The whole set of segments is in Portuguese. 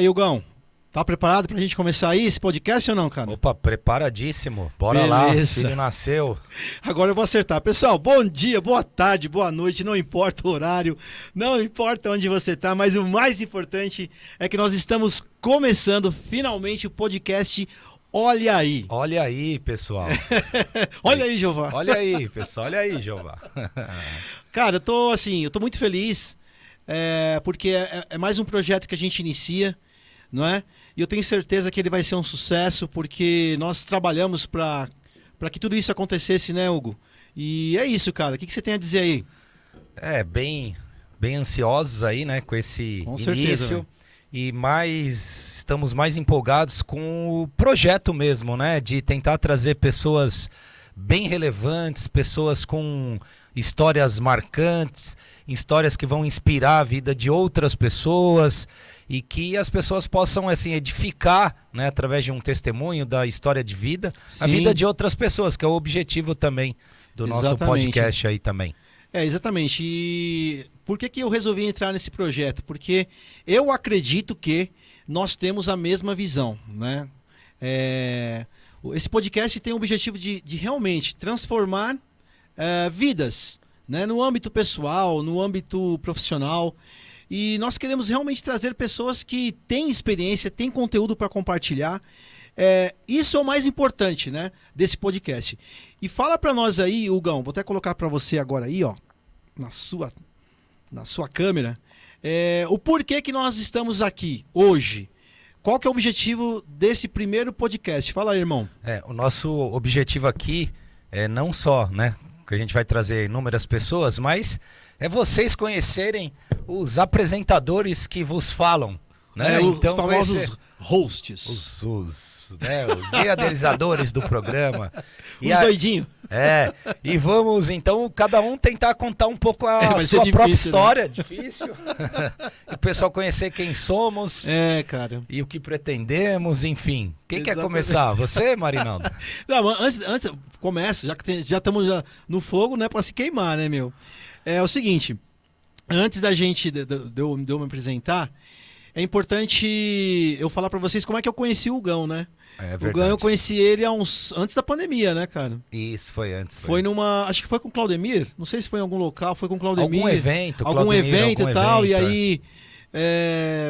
aí, Hugão, tá preparado pra gente começar aí esse podcast ou não, cara? Opa, preparadíssimo. Bora lá, o filho nasceu. Agora eu vou acertar. Pessoal, bom dia, boa tarde, boa noite, não importa o horário, não importa onde você tá, mas o mais importante é que nós estamos começando finalmente o podcast Olha Aí. Olha aí, pessoal. Olha aí, Jeová. Olha aí, pessoal, olha aí, Jeová. Cara, eu tô muito feliz, porque é mais um projeto que a gente inicia, não é? E eu tenho certeza que ele vai ser um sucesso, porque nós trabalhamos para que tudo isso acontecesse, né, Hugo? E é isso, cara. O que você tem a dizer aí? Bem ansiosos aí, né, com esse certeza, início. né? E estamos mais empolgados com o projeto mesmo, né? De tentar trazer pessoas bem relevantes, pessoas com histórias marcantes, histórias que vão inspirar a vida de outras pessoas e que as pessoas possam assim edificar, né, através de um testemunho da história de vida, a vida de outras pessoas, que é o objetivo também do nosso podcast aí também. Exatamente. E por que eu resolvi entrar nesse projeto? Porque eu acredito que nós temos a mesma visão, né? Esse podcast tem o objetivo de realmente transformar vidas, né? No âmbito pessoal, no âmbito profissional. E nós queremos realmente trazer pessoas que têm experiência, têm conteúdo para compartilhar. Isso é o mais importante, né, desse podcast. E fala para nós aí, Hugão, vou até colocar para você agora aí, ó, na sua câmera, o porquê que nós estamos aqui hoje. Qual que é o objetivo desse primeiro podcast? Fala aí, irmão. O nosso objetivo aqui é não só, né, que a gente vai trazer inúmeras pessoas, mas é vocês conhecerem os apresentadores que vos falam, né? Então, os famosos hosts. Os idealizadores do programa. Os doidinhos. E vamos então, cada um tentar contar um pouco a sua difícil, própria história. Né? Difícil. E o pessoal conhecer quem somos. Cara. E o que pretendemos, enfim. Quem quer começar? Você, Marinaldo? Não, antes começa, já que já estamos no fogo, né, para se queimar, né, meu? É o seguinte, antes da gente de eu me apresentar, é importante eu falar para vocês como é que eu conheci o Hugão, né? O Hugão, eu conheci ele antes da pandemia, né, cara? Isso, foi antes. Foi numa, acho que foi com o Claudemir, não sei se foi em algum local, foi com o Claudemir. Algum evento e tal, e aí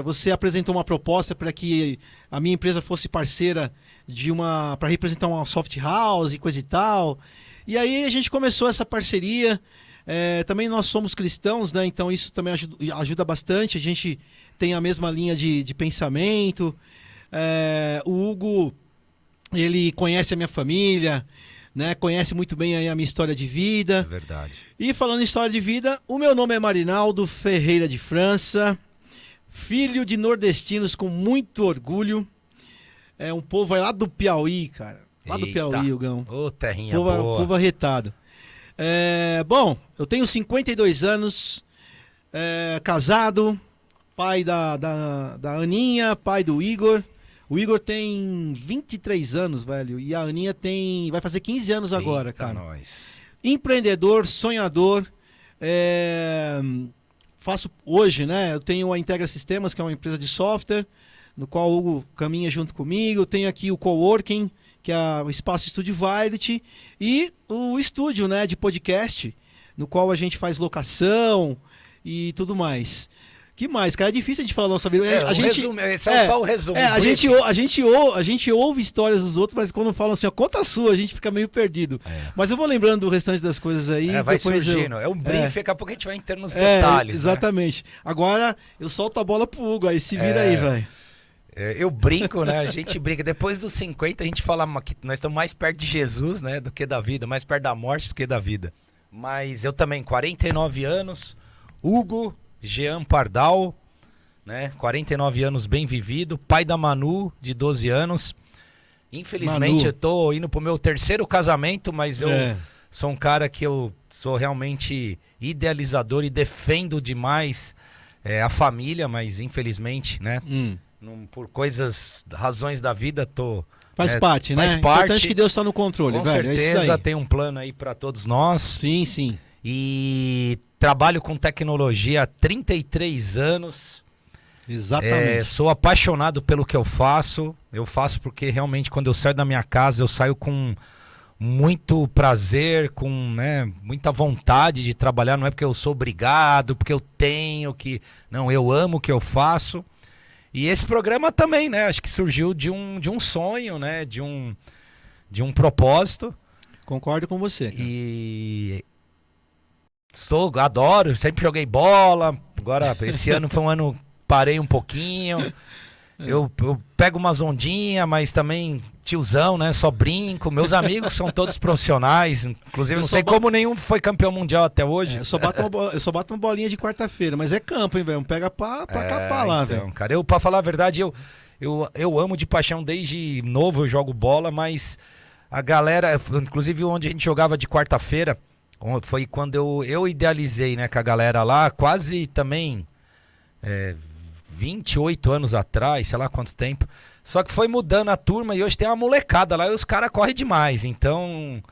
você apresentou uma proposta para que a minha empresa fosse parceira para representar uma soft house e coisa e tal. E aí a gente começou essa parceria. Também nós somos cristãos, né? Então isso também ajuda bastante. A gente tem a mesma linha de pensamento. O Hugo, ele conhece a minha família, né? Conhece muito bem a minha história de vida. É verdade. E falando em história de vida, o meu nome é Marinaldo Ferreira de França, filho de nordestinos com muito orgulho. Um povo lá do Piauí, cara. Lá do Piauí, Hugão. Ô, terrinha boa. Povo arretado. Bom, eu tenho 52 anos, casado, pai da Aninha, pai do Igor. O Igor tem 23 anos, velho, e a Aninha vai fazer 15 anos agora, cara. Nós. Empreendedor, sonhador. Faço hoje, né? Eu tenho a Integra Sistemas, que é uma empresa de software, no qual o Hugo caminha junto comigo. Eu tenho aqui o Coworking, que é o Espaço Estúdio Violet, e o estúdio, né, de podcast, no qual a gente faz locação e tudo mais. Que mais, cara? É difícil a gente falar da nossa vida. Esse é só o resumo. A gente ouve histórias dos outros, mas quando falam assim, ó, conta a sua, a gente fica meio perdido. Mas eu vou lembrando do restante das coisas aí. Vai surgindo. É um brief, daqui a pouco a gente vai entrando nos detalhes. Exatamente. Né? Agora eu solto a bola pro Hugo, aí se vira aí, velho. Eu brinco, né? A gente brinca. Depois dos 50, a gente fala que nós estamos mais perto de Jesus, né, do que da vida, mais perto da morte do que da vida. Mas eu também, 49 anos, Hugo Jean Pardal, né? 49 anos bem vivido, pai da Manu, de 12 anos. Infelizmente, Manu. Eu tô indo pro meu terceiro casamento, mas eu sou um cara que eu sou realmente idealizador e defendo demais a família, mas infelizmente, né? Por razões da vida, Faz parte, né? Faz parte. Importante que Deus está no controle, com velho. certeza tem um plano aí para todos nós. Sim, sim. E trabalho com tecnologia há 33 anos. Exatamente. Sou apaixonado pelo que eu faço. Eu faço porque realmente quando eu saio da minha casa, eu saio com muito prazer, com, né, muita vontade de trabalhar. Não é porque eu sou obrigado, porque eu tenho que... Não, eu amo o que eu faço. E esse programa também, né? Acho que surgiu de um sonho, né? De um propósito. Concordo com você. Cara. E adoro, sempre joguei bola. Agora, esse ano foi um ano, parei um pouquinho. Eu pego umas ondinhas, mas também tiozão, né? Só brinco. Meus amigos são todos profissionais. Inclusive, não sei como nenhum foi campeão mundial até hoje. Eu só bato uma bolinha de quarta-feira, mas é campo, hein, velho? Pega pra capar lá, então, velho. Cara, pra falar a verdade, eu amo de paixão desde novo, eu jogo bola, mas a galera, inclusive onde a gente jogava de quarta-feira, foi quando eu idealizei, né, com a galera lá, quase também 28 anos atrás, sei lá quanto tempo. Só que foi mudando a turma e hoje tem uma molecada lá e os caras correm demais. Então,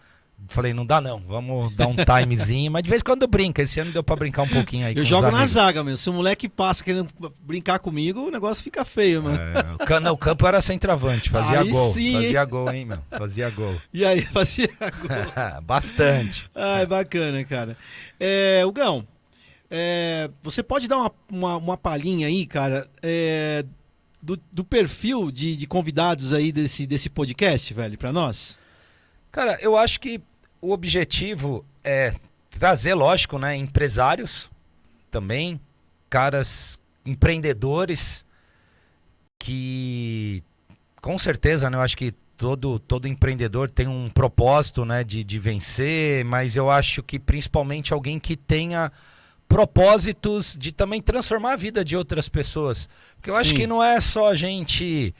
falei, não dá não, vamos dar um timezinho. Mas de vez em quando brinca, esse ano deu pra brincar um pouquinho aí. Eu jogo na zaga, meu. Se o moleque passa querendo brincar comigo, o negócio fica feio, mano. O campo era centroavante, fazia aí gol. Sim, fazia gol, hein, meu? Fazia gol. E aí, fazia gol. Bastante. Ai, bacana, cara. Hugão, você pode dar uma palhinha aí, cara, do perfil de convidados aí desse podcast, velho, pra nós? Cara, eu acho que o objetivo é trazer, lógico, né, empresários também, caras empreendedores que, com certeza, né, eu acho que todo empreendedor tem um propósito, né, de vencer, mas eu acho que principalmente alguém que tenha propósitos de também transformar a vida de outras pessoas. Porque eu acho que não é só a gente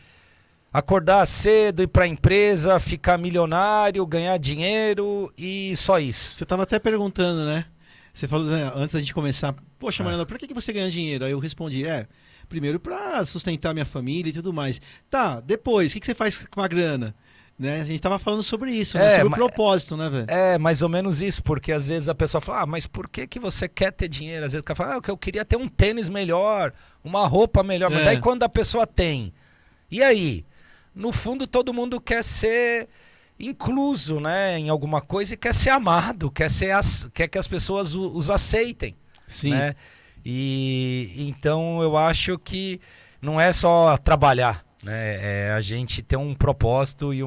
acordar cedo, ir para a empresa, ficar milionário, ganhar dinheiro e só isso. Você estava até perguntando, né? Você falou, né, antes da gente começar, poxa, Mariana, por que você ganha dinheiro? Aí eu respondi, primeiro para sustentar minha família e tudo mais. Tá, depois, o que você faz com a grana? Né? A gente tava falando sobre isso, né? Sobre o propósito, né, velho? Mais ou menos isso, porque às vezes a pessoa fala, mas por que você quer ter dinheiro? Às vezes o cara fala, eu queria ter um tênis melhor, uma roupa melhor, mas aí quando a pessoa tem, e aí? No fundo todo mundo quer ser incluso, né, em alguma coisa e quer ser amado, quer que as pessoas os aceitem. Sim. Né? E então eu acho que não é só trabalhar, né? É a gente ter um propósito e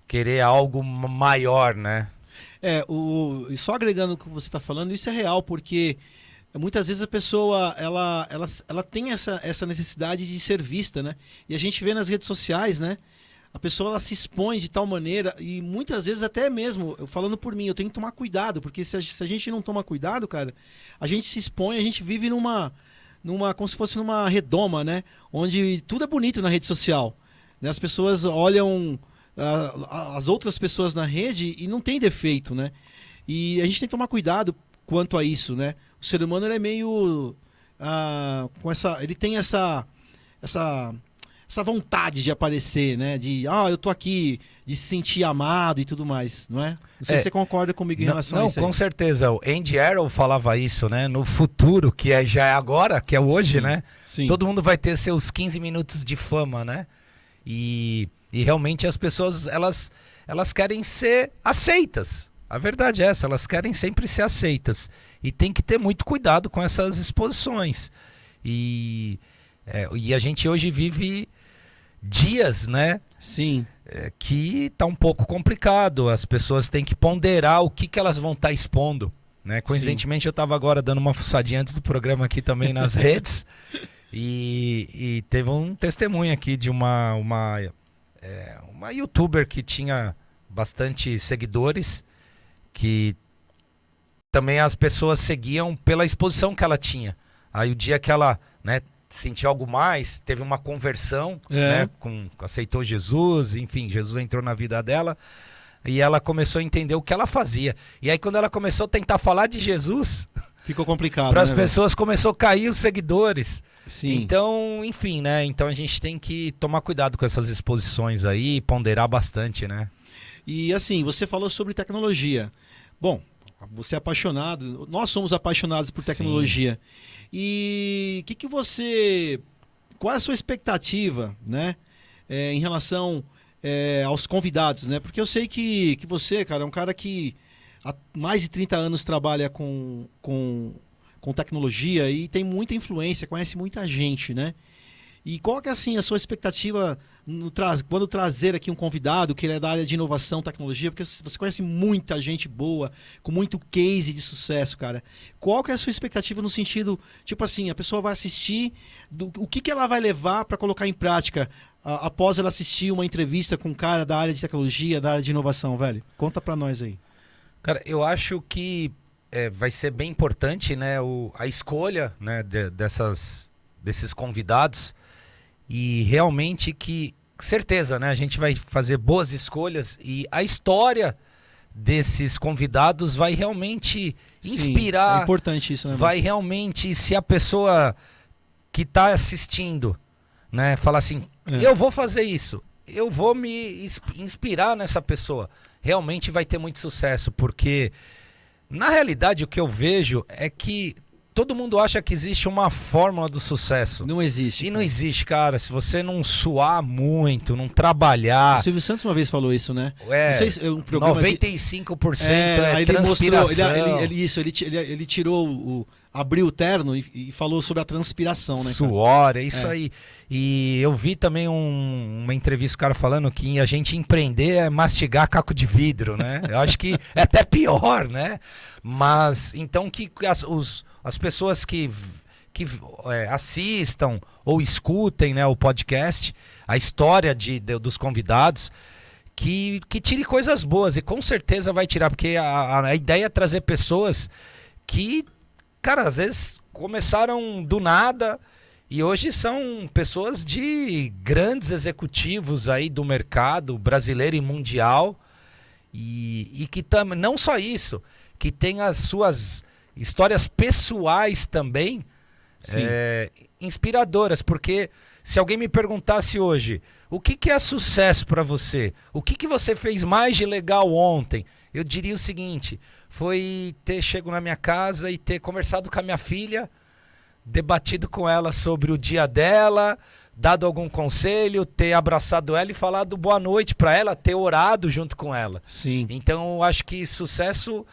querer algo maior, né? E só agregando o que você está falando, isso é real, porque muitas vezes a pessoa ela tem essa necessidade de ser vista, né? E a gente vê nas redes sociais, né? A pessoa ela se expõe de tal maneira, e muitas vezes até mesmo, falando por mim, eu tenho que tomar cuidado, porque se a gente não toma cuidado, cara, a gente se expõe, a gente vive como se fosse numa redoma, né? Onde tudo é bonito na rede social, né? As pessoas olham as outras pessoas na rede e não tem defeito, né? E a gente tem que tomar cuidado quanto a isso, né? O ser humano ele é meio ele tem essa vontade de aparecer, né? De, eu tô aqui, de se sentir amado e tudo mais, não é? Não sei se você concorda comigo em relação a isso. Não, com certeza. O Andy Arrow falava isso, né? No futuro, que já é agora, que é hoje, né? Sim. Todo mundo vai ter seus 15 minutos de fama, né? E realmente as pessoas, elas querem ser aceitas. A verdade é essa, elas querem sempre ser aceitas. E tem que ter muito cuidado com essas exposições. E a gente hoje vive dias, né? Sim. Que tá um pouco complicado. As pessoas têm que ponderar o que elas vão estar expondo, né? Coincidentemente, eu estava agora dando uma fuçadinha antes do programa aqui também nas redes e teve um testemunho aqui de uma youtuber que tinha bastante seguidores, que também as pessoas seguiam pela exposição que ela tinha. Aí o dia que ela, né, sentiu algo mais, teve uma conversão, né, aceitou Jesus, enfim, Jesus entrou na vida dela e ela começou a entender o que ela fazia. E aí quando ela começou a tentar falar de Jesus, ficou complicado, para as pessoas começou a cair os seguidores. Sim. Então, enfim, né, então a gente tem que tomar cuidado com essas exposições aí e ponderar bastante, né? E assim, você falou sobre tecnologia. Bom, você é apaixonado, nós somos apaixonados por tecnologia. E qual é a sua expectativa, né, em relação aos convidados, né? Porque eu sei que você, cara, é um cara que há mais de 30 anos trabalha com tecnologia e tem muita influência, conhece muita gente, né? E qual que é assim, a sua expectativa quando trazer aqui um convidado que é da área de inovação, tecnologia, porque você conhece muita gente boa, com muito case de sucesso, cara. Qual que é a sua expectativa no sentido, tipo assim, a pessoa vai assistir, o que ela vai levar para colocar em prática após ela assistir uma entrevista com um cara da área de tecnologia, da área de inovação, velho? Conta para nós aí. Cara, eu acho que vai ser bem importante, né, a escolha, né, desses convidados. E realmente certeza, né? A gente vai fazer boas escolhas e a história desses convidados vai realmente inspirar. Sim, é importante isso, né? Vai realmente, se a pessoa que está assistindo, né, falar assim, eu vou fazer isso, eu vou me inspirar nessa pessoa, realmente vai ter muito sucesso, porque na realidade o que eu vejo é que todo mundo acha que existe uma fórmula do sucesso. Não existe. E não existe, cara. Se você não suar muito, não trabalhar... O Silvio Santos uma vez falou isso, né? Não sei se, um programa 95% ele transpiração. Mostrou, ele tirou abriu o terno e falou sobre a transpiração, né? Suor, é isso aí. E eu vi também uma entrevista, o cara falando que a gente empreender é mastigar caco de vidro, né? Eu acho que é até pior, né? Mas, então, que as pessoas que assistam ou escutem, né, o podcast, a história dos convidados, que tire coisas boas, e com certeza vai tirar, porque a ideia é trazer pessoas que, cara, às vezes começaram do nada e hoje são pessoas de grandes executivos aí do mercado brasileiro e mundial, e que não só isso, que tem as suas histórias pessoais também inspiradoras, porque se alguém me perguntasse hoje, o que é sucesso para você? O que você fez mais de legal ontem? Eu diria o seguinte, foi ter chego na minha casa e ter conversado com a minha filha, debatido com ela sobre o dia dela, dado algum conselho, ter abraçado ela e falado boa noite para ela, ter orado junto com ela. Sim. Então eu acho que sucesso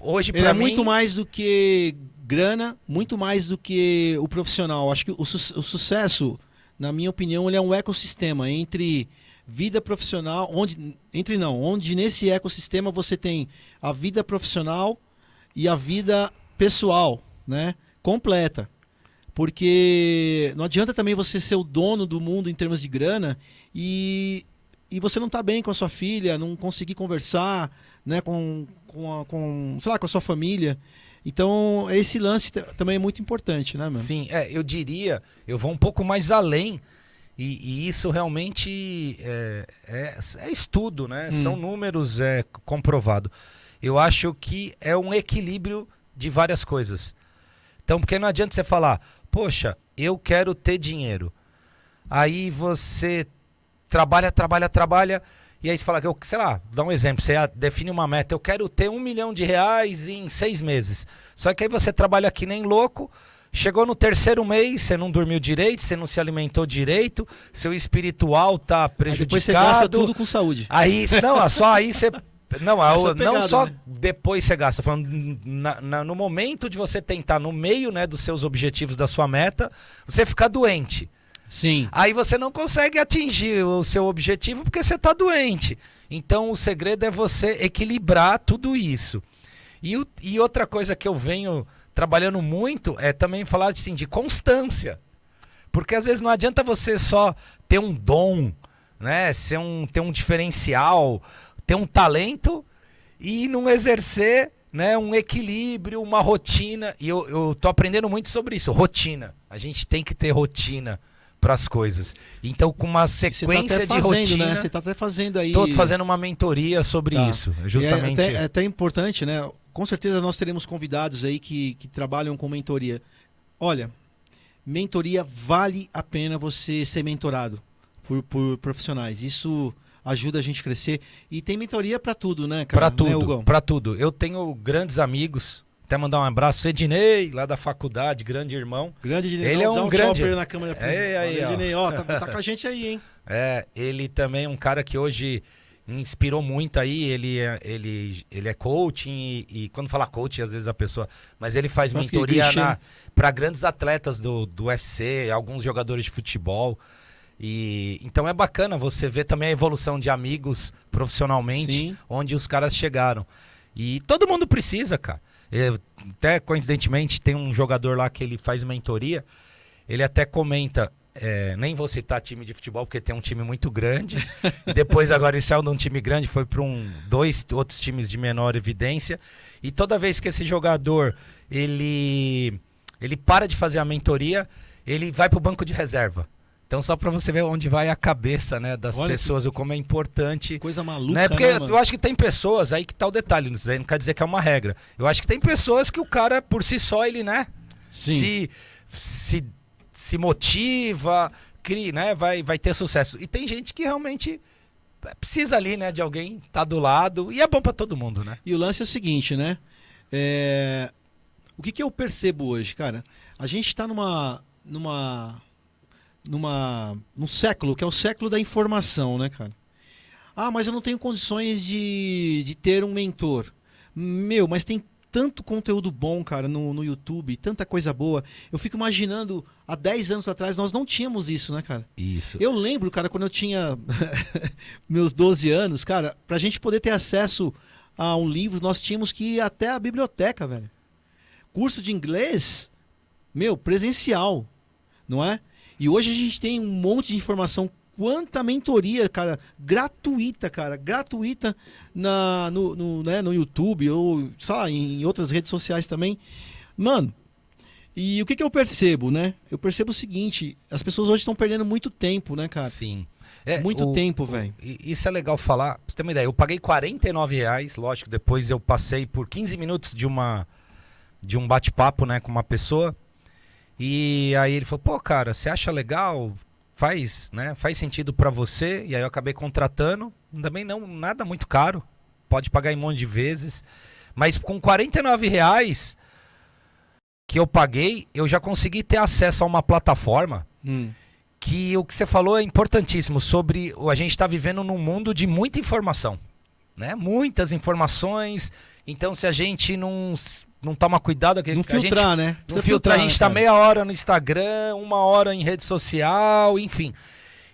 hoje para mim... muito mais do que grana, muito mais do que o profissional. Acho que o sucesso, na minha opinião, ele é um ecossistema entre vida profissional, onde nesse ecossistema você tem a vida profissional e a vida pessoal, né, completa. Porque não adianta também você ser o dono do mundo em termos de grana e você não tá bem com a sua filha, não conseguir conversar, né, sei lá, com a sua família. Então, esse lance também é muito importante, né, mano? Sim, eu diria, eu vou um pouco mais além, e isso realmente é estudo, né? São números comprovado. Eu acho que é um equilíbrio de várias coisas. Então, porque não adianta você falar, poxa, eu quero ter dinheiro. Aí você trabalha, e aí você fala, sei lá, dá um exemplo, você define uma meta, eu quero ter R$1 milhão em 6 meses. Só que aí você trabalha que nem louco, chegou no 3º mês, você não dormiu direito, você não se alimentou direito, seu espiritual tá prejudicado. Aí depois você gasta tudo com saúde. Aí, só aí você... Não, pegada, não só, né? Depois você gasta, falando no momento de você tentar, no meio, né, dos seus objetivos, da sua meta, você fica doente. Sim. Aí você não consegue atingir o seu objetivo porque você está doente. Então o segredo é você equilibrar tudo isso. E outra coisa que eu venho trabalhando muito é também falar assim, de constância. Porque às vezes não adianta você só ter um dom, né, ter um diferencial, ter um talento e não exercer, né, um equilíbrio, uma rotina. E eu tô aprendendo muito sobre isso, rotina. A gente tem que ter rotina para as coisas. Então, com uma sequência de rotina... Né? Você está até fazendo aí... Estou fazendo uma mentoria sobre isso. Justamente. É até importante, né? Com certeza nós teremos convidados aí que trabalham com mentoria. Olha, mentoria vale a pena você ser mentorado por profissionais. Isso ajuda a gente a crescer. E tem mentoria para tudo, né, cara? Pra tudo, né, Hugão? pra tudo. Eu tenho grandes amigos, até mandar um abraço, Ednei, lá da faculdade, grande irmão. Grande Ednei. Ele é um grande... chopper na câmera. Aí, ó. Ednei, ó, tá com a gente aí, hein? Ele também é um cara que hoje me inspirou muito aí, ele é coaching e quando fala coaching, às vezes a pessoa... Mas ele faz mentoria para grandes atletas do UFC, alguns jogadores de futebol. Então é bacana você ver também a evolução de amigos profissionalmente, Sim. onde os caras chegaram. E todo mundo precisa, cara. Até coincidentemente tem um jogador lá que ele faz mentoria, ele até comenta... nem vou citar time de futebol porque tem um time muito grande. E depois agora ele saiu de um time grande, foi para dois outros times de menor evidência. E toda vez que esse jogador ele para de fazer a mentoria, ele vai para o banco de reserva. Então só para você ver onde vai a cabeça, né, das pessoas, o como é importante. Coisa maluca, né? Porque mano? Eu acho que tem pessoas, aí que tá o detalhe, não quer dizer que é uma regra. Eu acho que tem pessoas que o cara por si só ele, né, Sim. se motiva, cria, né, vai ter sucesso. E tem gente que realmente precisa ali, né, de alguém tá do lado e é bom para todo mundo, né? E o lance é o seguinte, né? O que eu percebo hoje, cara? A gente tá num século que é o século da informação, né, cara? Ah, mas eu não tenho condições de ter um mentor. Mas tem tanto conteúdo bom, cara, no YouTube, tanta coisa boa. Eu fico imaginando, há 10 anos atrás, nós não tínhamos isso, né, cara? Isso. Eu lembro, cara, quando eu tinha meus 12 anos, cara, pra gente poder ter acesso a um livro, nós tínhamos que ir até a biblioteca, velho. Curso de inglês, presencial, não é? E hoje a gente tem um monte de informação. Quanta mentoria, cara, gratuita no YouTube ou, sei lá, em outras redes sociais também. Mano, e o que eu percebo, né? Eu percebo o seguinte, as pessoas hoje estão perdendo muito tempo, né, cara? Sim. Muito tempo, velho. Isso é legal falar. Pra você ter uma ideia, eu paguei R$49, lógico, depois eu passei por 15 minutos de um bate-papo, né, com uma pessoa. E aí ele falou, pô, cara, você acha legal? Faz sentido pra você? E aí eu acabei contratando. Também não, nada muito caro. Pode pagar em um monte de vezes. Mas com R$49 que eu paguei, eu já consegui ter acesso a uma plataforma que o que você falou é importantíssimo. Sobre a gente tá vivendo num mundo de muita informação, né? Muitas informações. Então se a gente não toma cuidado... Não filtrar, né? Não filtrar, a gente tá meia hora no Instagram, 1 hora em rede social, enfim.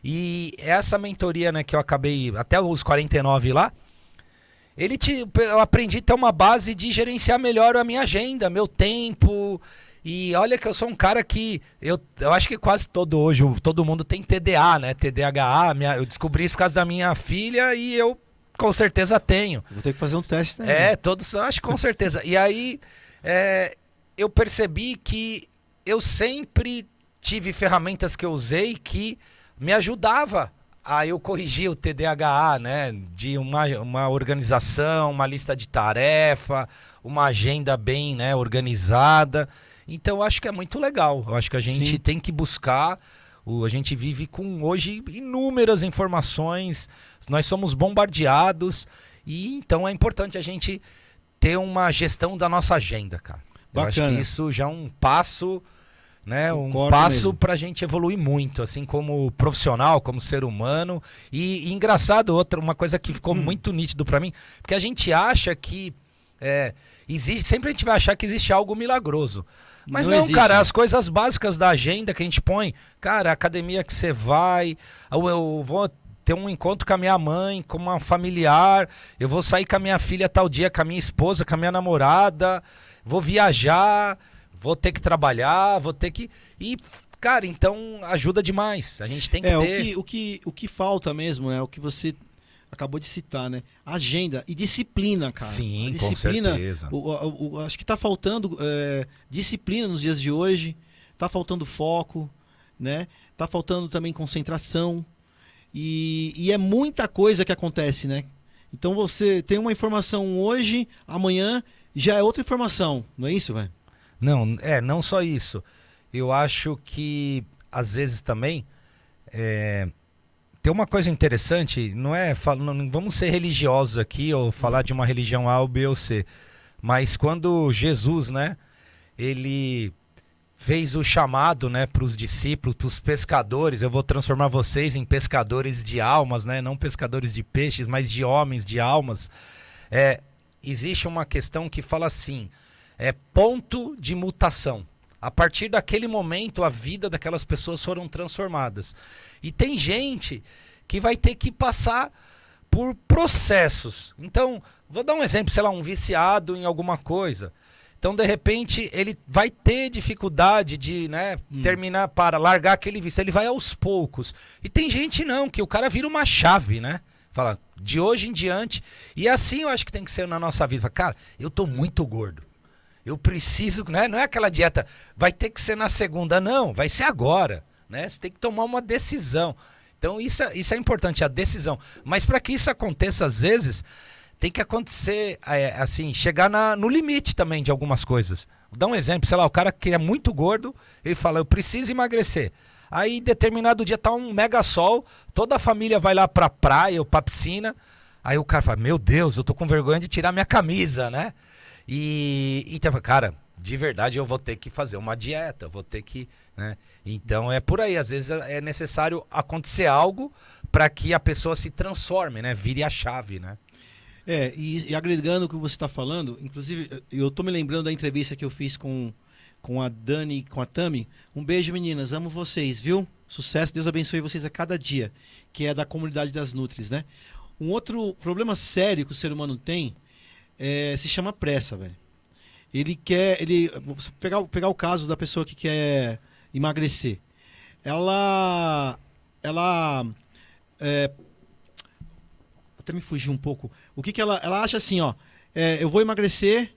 E essa mentoria, né, que eu acabei, até os 49 lá, eu aprendi a ter uma base de gerenciar melhor a minha agenda, meu tempo. E olha que eu sou um cara que, eu acho que quase todo mundo tem TDA, né? TDAH, eu descobri isso por causa da minha filha e eu... Com certeza tenho. Vou ter que fazer um teste também. Todos, acho que com certeza. E aí, eu percebi que eu sempre tive ferramentas que eu usei que me ajudava a eu corrigir o TDAH, né? De uma organização, uma lista de tarefa, uma agenda bem, né, organizada. Então, eu acho que é muito legal. Eu acho que a gente tem que buscar... A gente vive com hoje inúmeras informações, nós somos bombardeados e então é importante a gente ter uma gestão da nossa agenda, cara. Eu acho que isso já é um passo, né? Um passo para a gente evoluir muito, assim como profissional, como ser humano. E engraçado, uma coisa que ficou muito nítido para mim, porque a gente acha que sempre a gente vai achar que existe algo milagroso. Mas não existe, cara, as coisas básicas da agenda que a gente põe, cara, a academia que você vai, eu vou ter um encontro com a minha mãe, com uma familiar, eu vou sair com a minha filha tal dia, com a minha esposa, com a minha namorada, vou viajar, vou ter que trabalhar, E, cara, então ajuda demais, a gente tem que ter... O que falta mesmo, né, o que você... acabou de citar, né? Agenda e disciplina, cara. Sim, disciplina, com certeza. Acho que tá faltando disciplina nos dias de hoje, tá faltando foco, né? Tá faltando também concentração e é muita coisa que acontece, né? Então você tem uma informação hoje, amanhã já é outra informação, não é isso, velho? Não só isso. Eu acho que às vezes também tem uma coisa interessante, não vamos ser religiosos aqui ou falar de uma religião A ou B ou C, mas quando Jesus, né, ele fez o chamado, né, para os discípulos, para os pescadores, eu vou transformar vocês em pescadores de almas, né, não pescadores de peixes, mas de homens, de almas. Existe uma questão que fala assim, ponto de mutação. A partir daquele momento, a vida daquelas pessoas foram transformadas. E tem gente que vai ter que passar por processos. Então, vou dar um exemplo, sei lá, um viciado em alguma coisa. Então, de repente, ele vai ter dificuldade de, né, terminar para largar aquele vício. Ele vai aos poucos. E tem gente não, que o cara vira uma chave, né? Fala, de hoje em diante. E assim eu acho que tem que ser na nossa vida. Fala, cara, eu tô muito gordo. Eu preciso, né? Não é aquela dieta, vai ter que ser na segunda, não, vai ser agora, né? Você tem que tomar uma decisão. Então isso é importante, a decisão. Mas para que isso aconteça, às vezes, tem que acontecer, assim, chegar no limite também de algumas coisas. Vou dar um exemplo, sei lá, o cara que é muito gordo, ele fala, eu preciso emagrecer. Aí, determinado dia, tá um mega sol, toda a família vai lá pra praia ou pra piscina. Aí o cara fala, meu Deus, eu tô com vergonha de tirar minha camisa, né? Então, cara, de verdade eu vou ter que fazer uma dieta, vou ter que, né? Então é por aí, às vezes é necessário acontecer algo para que a pessoa se transforme, né? Vire a chave, né? E agregando o que você está falando, inclusive eu tô me lembrando da entrevista que eu fiz com a Dani, com a Tami. Um beijo, meninas, amo vocês, viu? Sucesso, Deus abençoe vocês a cada dia, que é da comunidade das Nutris, né? Um outro problema sério que o ser humano tem se chama pressa, velho. Pegar o caso da pessoa que quer emagrecer. Ela até me fugiu um pouco. O que ela acha assim, ó, eu vou emagrecer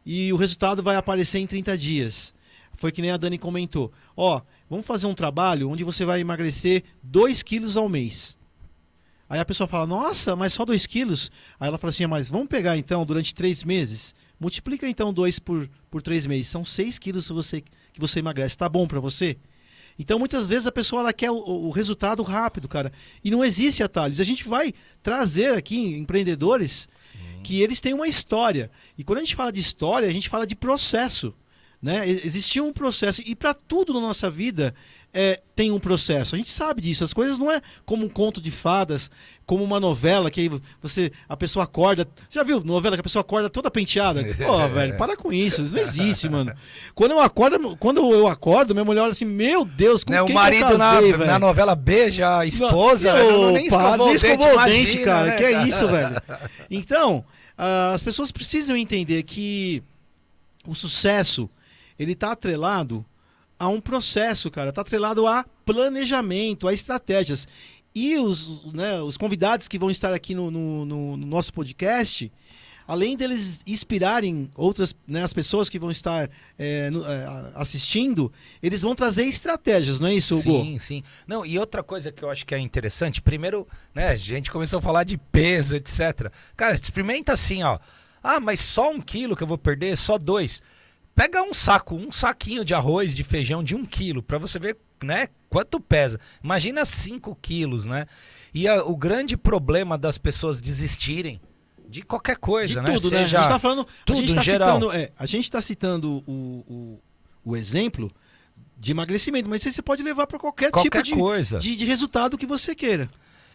e o resultado vai aparecer em 30 dias. Foi que nem a Dani comentou. Ó, vamos fazer um trabalho onde você vai emagrecer 2 quilos ao mês. Aí a pessoa fala, nossa, mas só 2 quilos? Aí ela fala assim, mas vamos pegar então durante 3 meses? Multiplica então 2 por 3 meses. São 6 quilos que você emagrece. Tá bom pra você? Então muitas vezes a pessoa ela quer o resultado rápido, cara. E não existe atalhos. A gente vai trazer aqui empreendedores que eles têm uma história. E quando a gente fala de história, a gente fala de processo, né? Existia um processo. E para tudo na nossa vida tem um processo. A gente sabe disso. As coisas não é como um conto de fadas, como uma novela que a pessoa acorda. Você já viu novela que a pessoa acorda toda penteada? Pô, velho, para com isso. Isso não existe, mano. Quando eu acordo, minha mulher olha assim, meu Deus, com quem o marido que eu casei, na novela beija a esposa, nem escovou o dente, cara. Né, que é isso, velho? Então, as pessoas precisam entender que o sucesso, ele tá atrelado a um processo, cara. Está atrelado a planejamento, a estratégias. E os convidados que vão estar aqui no nosso podcast, além deles inspirarem outras, né, as pessoas que vão estar assistindo, eles vão trazer estratégias, não é isso, Hugo? Sim, sim. Não, e outra coisa que eu acho que é interessante, primeiro, né, a gente começou a falar de peso, etc. Cara, experimenta assim, ó. Ah, mas só 1 quilo que eu vou perder, só 2. Pega um saquinho de arroz, de feijão de 1 quilo, para você ver, né, quanto pesa. Imagina 5 quilos, né? E o grande problema das pessoas desistirem de qualquer coisa, de tudo, né? Seja, né? A gente tá falando, tudo em geral. A gente está citando o exemplo de emagrecimento, mas você pode levar para qualquer tipo de resultado que você queira.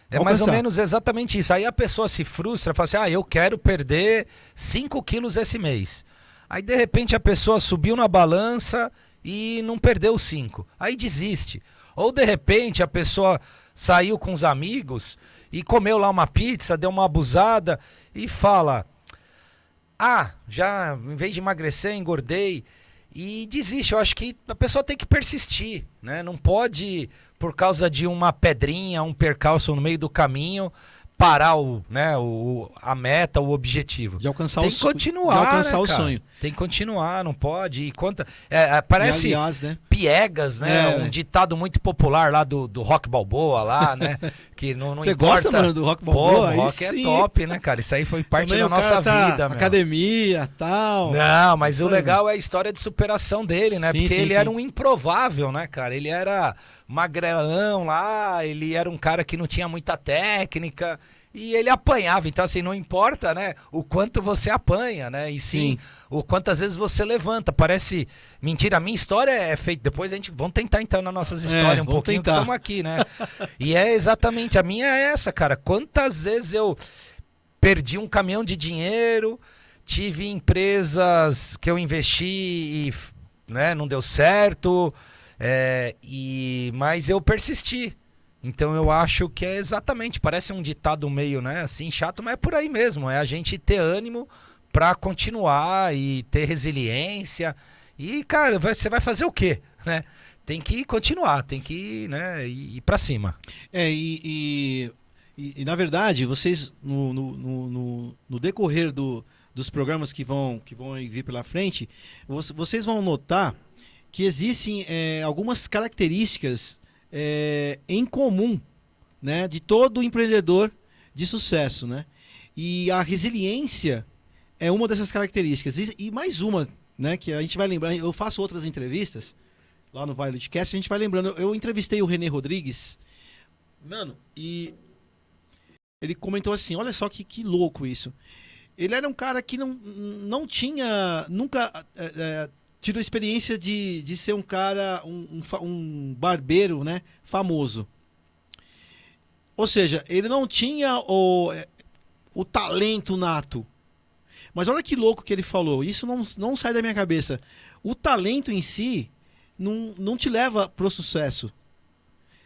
É mais ou menos exatamente isso. Aí a pessoa se frustra, fala assim, eu quero perder 5 quilos esse mês. Aí, de repente, a pessoa subiu na balança e não perdeu 5. Aí desiste. Ou, de repente, a pessoa saiu com os amigos e comeu lá uma pizza, deu uma abusada e fala, já, em vez de emagrecer, engordei. E desiste. Eu acho que a pessoa tem que persistir, né? Não pode, por causa de uma pedrinha, um percalço no meio do caminho, parar a meta, o objetivo. De alcançar tem o que sonho. continuar, De alcançar né, o cara? sonho. Tem que continuar, não pode. E parece E, aliás, né? piegas, né? Um ditado muito popular lá do Rock Balboa lá, né? Que não Você importa. gosta, mano, do Rock Pô, Balboa? o rock é top, né, cara? Isso aí foi parte Também da o cara nossa tá vida, meu. academia, tal. Não, mas Isso o aí. legal é a história de superação dele, né? Sim, Porque sim, ele sim. era um improvável, né, cara? Ele era magrelão lá, ele era um cara que não tinha muita técnica e ele apanhava. Então, assim, não importa, né, o quanto você apanha, né? E sim, o quantas vezes você levanta. Parece mentira. A minha história é feita. Depois a gente vamos tentar entrar nas nossas histórias um vamos pouquinho, que tentar. estamos aqui, né? E é exatamente, a minha é essa, cara. Quantas vezes eu perdi um caminhão de dinheiro, tive empresas que eu investi e, né, não deu certo, mas eu persisti. Então eu acho que é exatamente, parece um ditado meio, né, assim, chato, mas é por aí mesmo. É a gente ter ânimo pra continuar e ter resiliência. E, cara, você vai fazer o quê, né? Tem que continuar, tem que, né, ir pra cima. E na verdade, vocês, no decorrer dos programas que vão vir pela frente, vocês vão notar que existem algumas características em comum, né, de todo empreendedor de sucesso, né? E a resiliência é uma dessas características. E mais uma, né, que a gente vai lembrar, eu faço outras entrevistas lá no Vilotcast, a gente vai lembrando, eu entrevistei o René Rodrigues, mano, e ele comentou assim, olha só que louco isso. Ele era um cara que não tinha nunca tido a experiência de ser um cara, um barbeiro, né, famoso. Ou seja, ele não tinha o talento nato. Mas olha que louco que ele falou. Isso não sai da minha cabeça. O talento em si não te leva pro sucesso.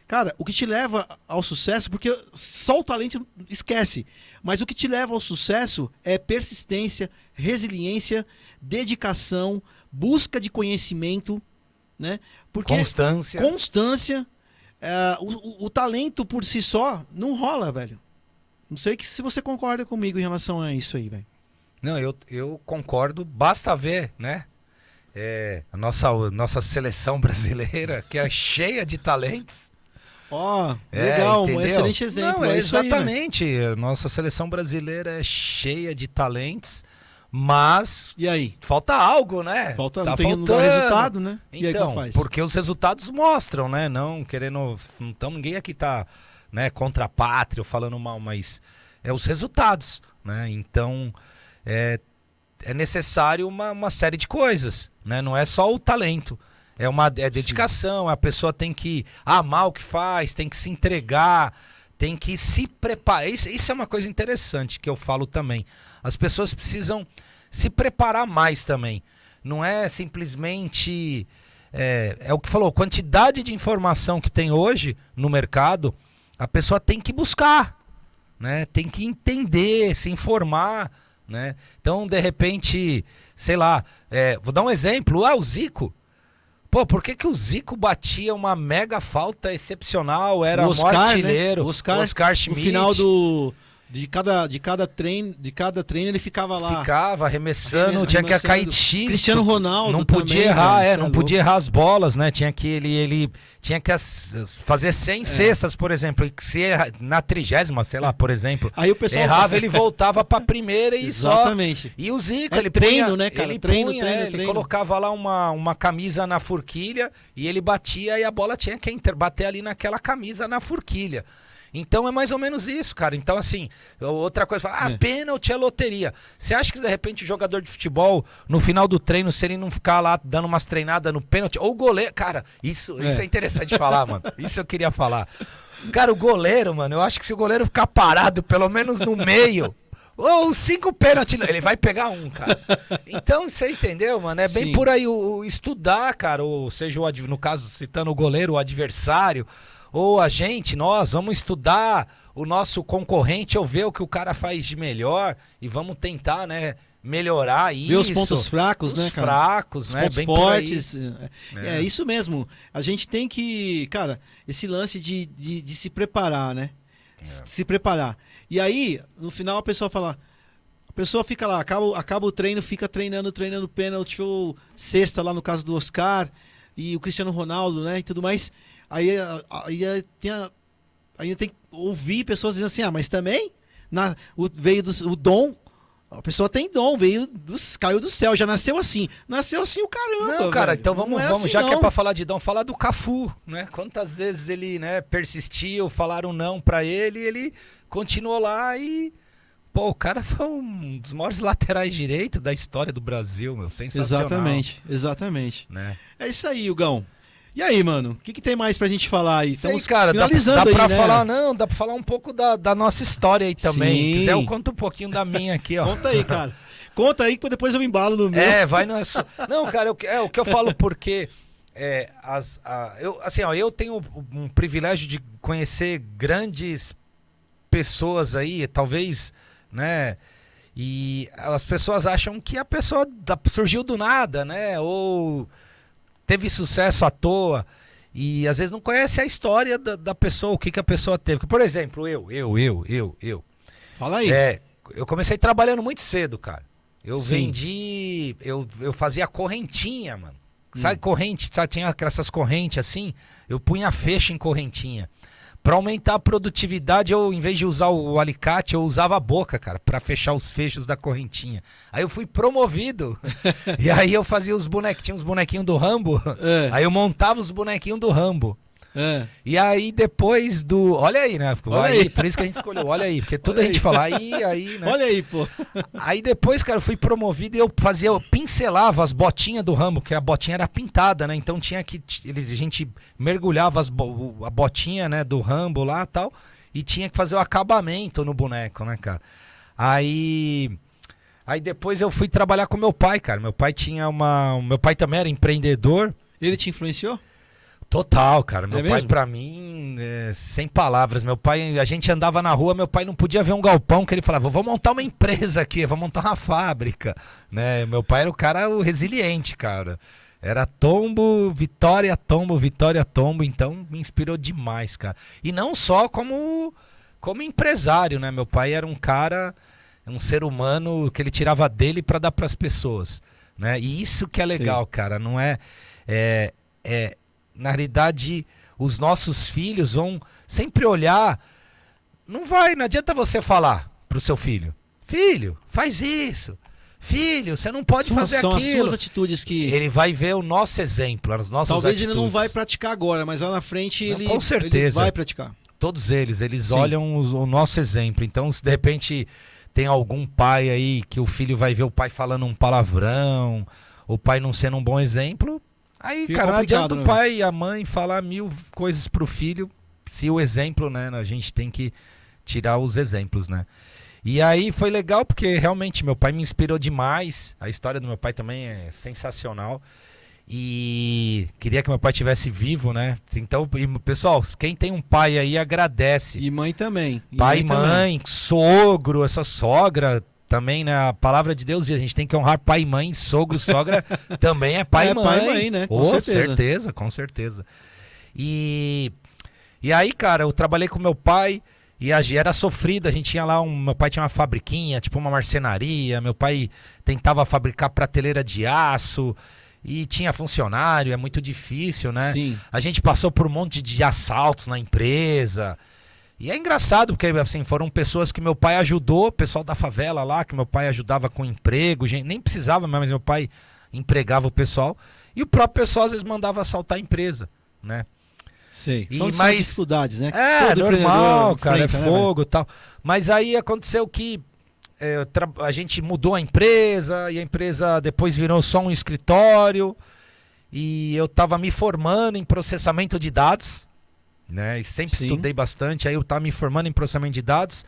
Cara, o que te leva ao sucesso, porque só o talento esquece, mas o que te leva ao sucesso é persistência, resiliência, dedicação, busca de conhecimento, né? Porque constância. O talento por si só não rola, velho. Não sei se você concorda comigo em relação a isso aí, velho. Não, eu concordo. Basta ver, né? A nossa seleção brasileira, que é cheia de talentos. Legal, um entendeu? excelente exemplo. Não, é isso aí, exatamente. Nossa seleção brasileira é cheia de talentos, mas e aí? falta algo, né? Tá não faltando resultado, né? E aí, então, como faz? porque os resultados mostram, né? Não querendo, então ninguém aqui tá, né, contra a pátria ou falando mal, mas é os resultados, né? Então é necessário uma série de coisas, né? Não é só o talento. É dedicação, a pessoa tem que amar o que faz, tem que se entregar, tem que se preparar. Isso é uma coisa interessante que eu falo também. As pessoas precisam se preparar mais também. Não é simplesmente... É o que falou, quantidade de informação que tem hoje no mercado, a pessoa tem que buscar, né? Tem que entender, se informar, né? Então, de repente, sei lá, vou dar um exemplo, o Zico. Pô, por que o Zico batia uma mega falta excepcional? Era o maior artilheiro, né? Oscar Schmidt. No final de cada treino ele ficava lá. Ficava arremessando, tinha que cair de X. Cristiano Ronaldo não podia também, errar, velho, não podia errar as bolas, né? Tinha que ele tinha que fazer 100 cestas, por exemplo, e se na 30ª, sei lá, por exemplo, aí o pessoal errava, ele voltava pra primeira e exatamente. Só. E o Zico, ele treino, punha, né, cara? Ele treino. Ele colocava lá uma camisa na forquilha e ele batia e a bola tinha que bater ali naquela camisa na forquilha. Então é mais ou menos isso, cara. Então, assim, outra coisa, pênalti é loteria. Você acha que de repente o jogador de futebol, no final do treino, se ele não ficar lá dando umas treinadas no pênalti, ou o goleiro, cara, isso é interessante falar, mano. Isso eu queria falar. Cara, o goleiro, mano, eu acho que se o goleiro ficar parado, pelo menos no meio, ou 5 pênaltis, ele vai pegar um, cara. Então, você entendeu, mano? É bem Sim. por aí o estudar, cara, ou seja, no caso, citando o goleiro, o adversário, ou nós vamos estudar o nosso concorrente ou ver o que o cara faz de melhor e vamos tentar, né, melhorar isso. Ver os pontos fracos, né, cara? Fracos, os né? pontos bem fortes. É isso mesmo. A gente tem que, cara, esse lance de se preparar, né? se preparar. E aí, no final, a pessoa fala... A pessoa fica lá, acaba o treino, fica treinando pênalti ou cesta lá no caso do Oscar e o Cristiano Ronaldo, né, e tudo mais. Ainda tem que ouvir pessoas dizendo assim, mas também veio o dom, a pessoa tem dom, caiu do céu, já nasceu assim o caramba. Não, cara, velho. então vamos, Assim, já não. que é pra falar de dom, falar do Cafu, né? Quantas vezes ele, né, persistiu, falaram não pra ele continuou lá e... Pô, o cara foi um dos maiores laterais direitos da história do Brasil, meu. Sensacional. Exatamente. Né? É isso aí, Hugão. E aí, mano? O que tem mais pra gente falar aí? Estamos cara, finalizando dá pra aí, né? falar, não, dá pra falar um pouco da nossa história aí também. Sim. Se quiser, eu conto um pouquinho da minha aqui, ó. Conta aí, cara. Conta aí que depois eu embalo no meu. Vai no... Não, cara, o que eu falo porque... eu tenho um privilégio de conhecer grandes pessoas aí, talvez... né? E as pessoas acham que a pessoa surgiu do nada, né? Ou teve sucesso à toa. E às vezes não conhece a história da pessoa, o que a pessoa teve. Por exemplo, eu. Fala aí. Eu comecei trabalhando muito cedo, cara. Eu Sim. vendi. Eu fazia correntinha, mano. Sabe corrente? Sabe, tinha essas correntes assim. Eu punha feixe em correntinha. Pra aumentar a produtividade, em vez de usar o alicate, eu usava a boca, cara, pra fechar os fechos da correntinha. Aí eu fui promovido. E aí eu fazia os bonequinhos do Rambo. Aí eu montava os bonequinhos do Rambo. E aí depois do... Olha aí, né? Olha aí. Por isso que a gente escolheu. Olha aí, porque tudo a gente fala. Aí, né? Olha aí, pô. Aí depois, cara, eu fui promovido e eu pincelava as botinhas do Rambo, que a botinha era pintada, né? Então tinha que... A gente mergulhava a botinha, né, do Rambo lá e tal, e tinha que fazer o acabamento no boneco, né, cara? Aí depois eu fui trabalhar com meu pai, cara. Meu pai Meu pai também era empreendedor. Ele te influenciou? Total, cara. Meu pai, mesmo? pra mim, sem palavras. Meu pai, a gente andava na rua, meu pai não podia ver um galpão, que ele falava, vou montar uma empresa aqui, vou montar uma fábrica. Né? Meu pai era o resiliente, cara. Era tombo, vitória, tombo, então me inspirou demais, cara. E não só como empresário, né? Meu pai era um cara, um ser humano que ele tirava dele pra dar pras pessoas. Né? E isso que é legal, cara. Não na realidade, os nossos filhos vão sempre olhar. Não adianta você falar pro seu filho: filho, faz isso. Filho, você não pode fazer aquilo. São as suas atitudes que... Ele vai ver o nosso exemplo, as nossas Talvez atitudes. ele não vai praticar agora, mas lá na frente Com certeza. ele vai praticar. Todos eles olham o nosso exemplo. Então, se de repente tem algum pai aí que o filho vai ver o pai falando um palavrão, o pai não sendo um bom exemplo... Aí, fica cara, não adianta o pai e a mãe falar 1000 coisas pro filho, se o exemplo, né, a gente tem que tirar os exemplos, né. E aí foi legal porque realmente meu pai me inspirou demais, a história do meu pai também é sensacional e queria que meu pai estivesse vivo, né. Então, pessoal, quem tem um pai aí agradece. E mãe também. Pai e mãe, sogro, essa sogra... Também, né? A palavra de Deus diz, a gente tem que honrar pai e mãe, sogro, sogra, também é pai e mãe. Pai e mãe, né? Com certeza. Com certeza. E aí, cara, eu trabalhei com meu pai e era sofrido. A gente tinha lá, meu pai tinha uma fabriquinha, tipo uma marcenaria. Meu pai tentava fabricar prateleira de aço e tinha funcionário, é muito difícil, né? Sim. A gente passou por um monte de assaltos na empresa. E é engraçado, porque assim, foram pessoas que meu pai ajudou, pessoal da favela lá, que meu pai ajudava com emprego, gente, nem precisava, mas meu pai empregava o pessoal. E o próprio pessoal às vezes mandava assaltar a empresa, né? Sei. São dificuldades, né? Normal, cara, enfrenta, é fogo e tal. Mas aí aconteceu que a gente mudou a empresa, e a empresa depois virou só um escritório, e eu tava me formando em processamento de dados, né? E sempre estudei bastante, aí eu tava me formando em processamento de dados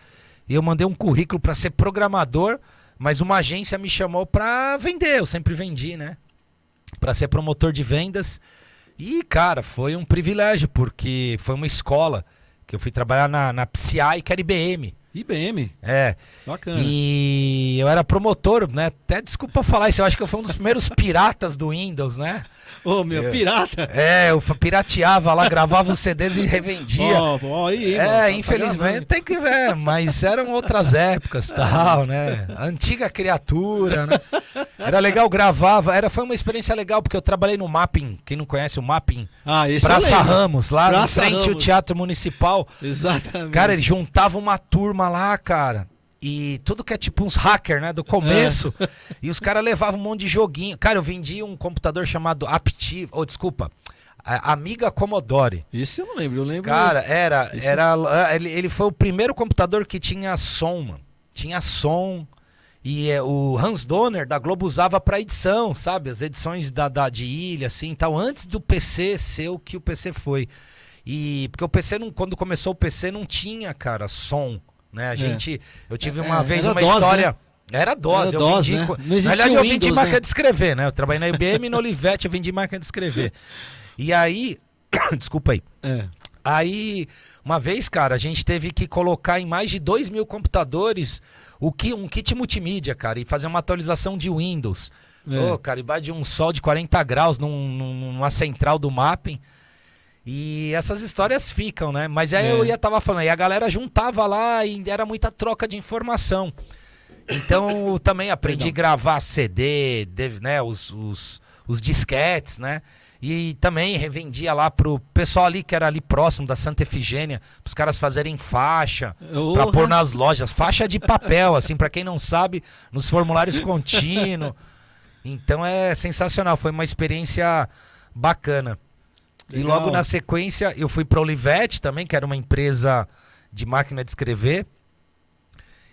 e eu mandei um currículo para ser programador, mas uma agência me chamou para vender, eu sempre vendi, né? Para ser promotor de vendas. E, cara, foi um privilégio, porque foi uma escola que eu fui trabalhar na PCI, que era IBM. IBM. É. Bacana. E eu era promotor, né? Até desculpa falar isso, eu acho que eu fui um dos primeiros piratas do Windows, né? Ô, meu, pirata. Eu pirateava lá, gravava os CDs e revendia. Ó, aí, mano, infelizmente tem que ver, mas eram outras épocas, tal, né? Antiga criatura, né? Era legal, gravava, foi uma experiência legal, porque eu trabalhei no Mapping, quem não conhece o Mapping, esse Praça Ramos, lá Praça em frente ao Ramos. Teatro Municipal. Exatamente. Cara, ele juntava uma turma lá, cara. E tudo que é tipo uns hackers, né? Do começo. E os caras levavam um monte de joguinho. Cara, eu vendi um computador chamado Aptiv. Amiga Commodore. Isso eu não lembro, eu lembro. Cara, ele foi o primeiro computador que tinha som, mano. Tinha som. E o Hans Donner da Globo usava pra edição, sabe? As edições de ilha, assim e tal. Antes do PC ser o que o PC foi. Porque o PC, quando começou o PC, não tinha, cara, som. Né? Eu tive uma vez uma DOS, história. Né? Era DOS, eu vendi. Né? Não existia. Na verdade, eu vendi Windows, máquina né? de escrever, né? Eu trabalhei na IBM e no Olivetti, eu vendi máquina de escrever. E aí. Desculpa aí. Aí, uma vez, cara, a gente teve que colocar em mais de 2.000 computadores um kit multimídia, cara, e fazer uma atualização de Windows. Cara, embaixo de um sol de 40 graus numa central do Mapping. E essas histórias ficam, né? Mas aí eu tava falando, e a galera juntava lá e era muita troca de informação. Então eu também aprendi a gravar CD, né? Os disquetes, né? E também revendia lá pro pessoal ali que era ali próximo da Santa Efigênia, pros caras fazerem faixa, pra pôr nas lojas. Faixa de papel, assim, pra quem não sabe, nos formulários contínuos. Então é sensacional, foi uma experiência bacana. Legal. E logo na sequência eu fui para a Olivetti também, que era uma empresa de máquina de escrever.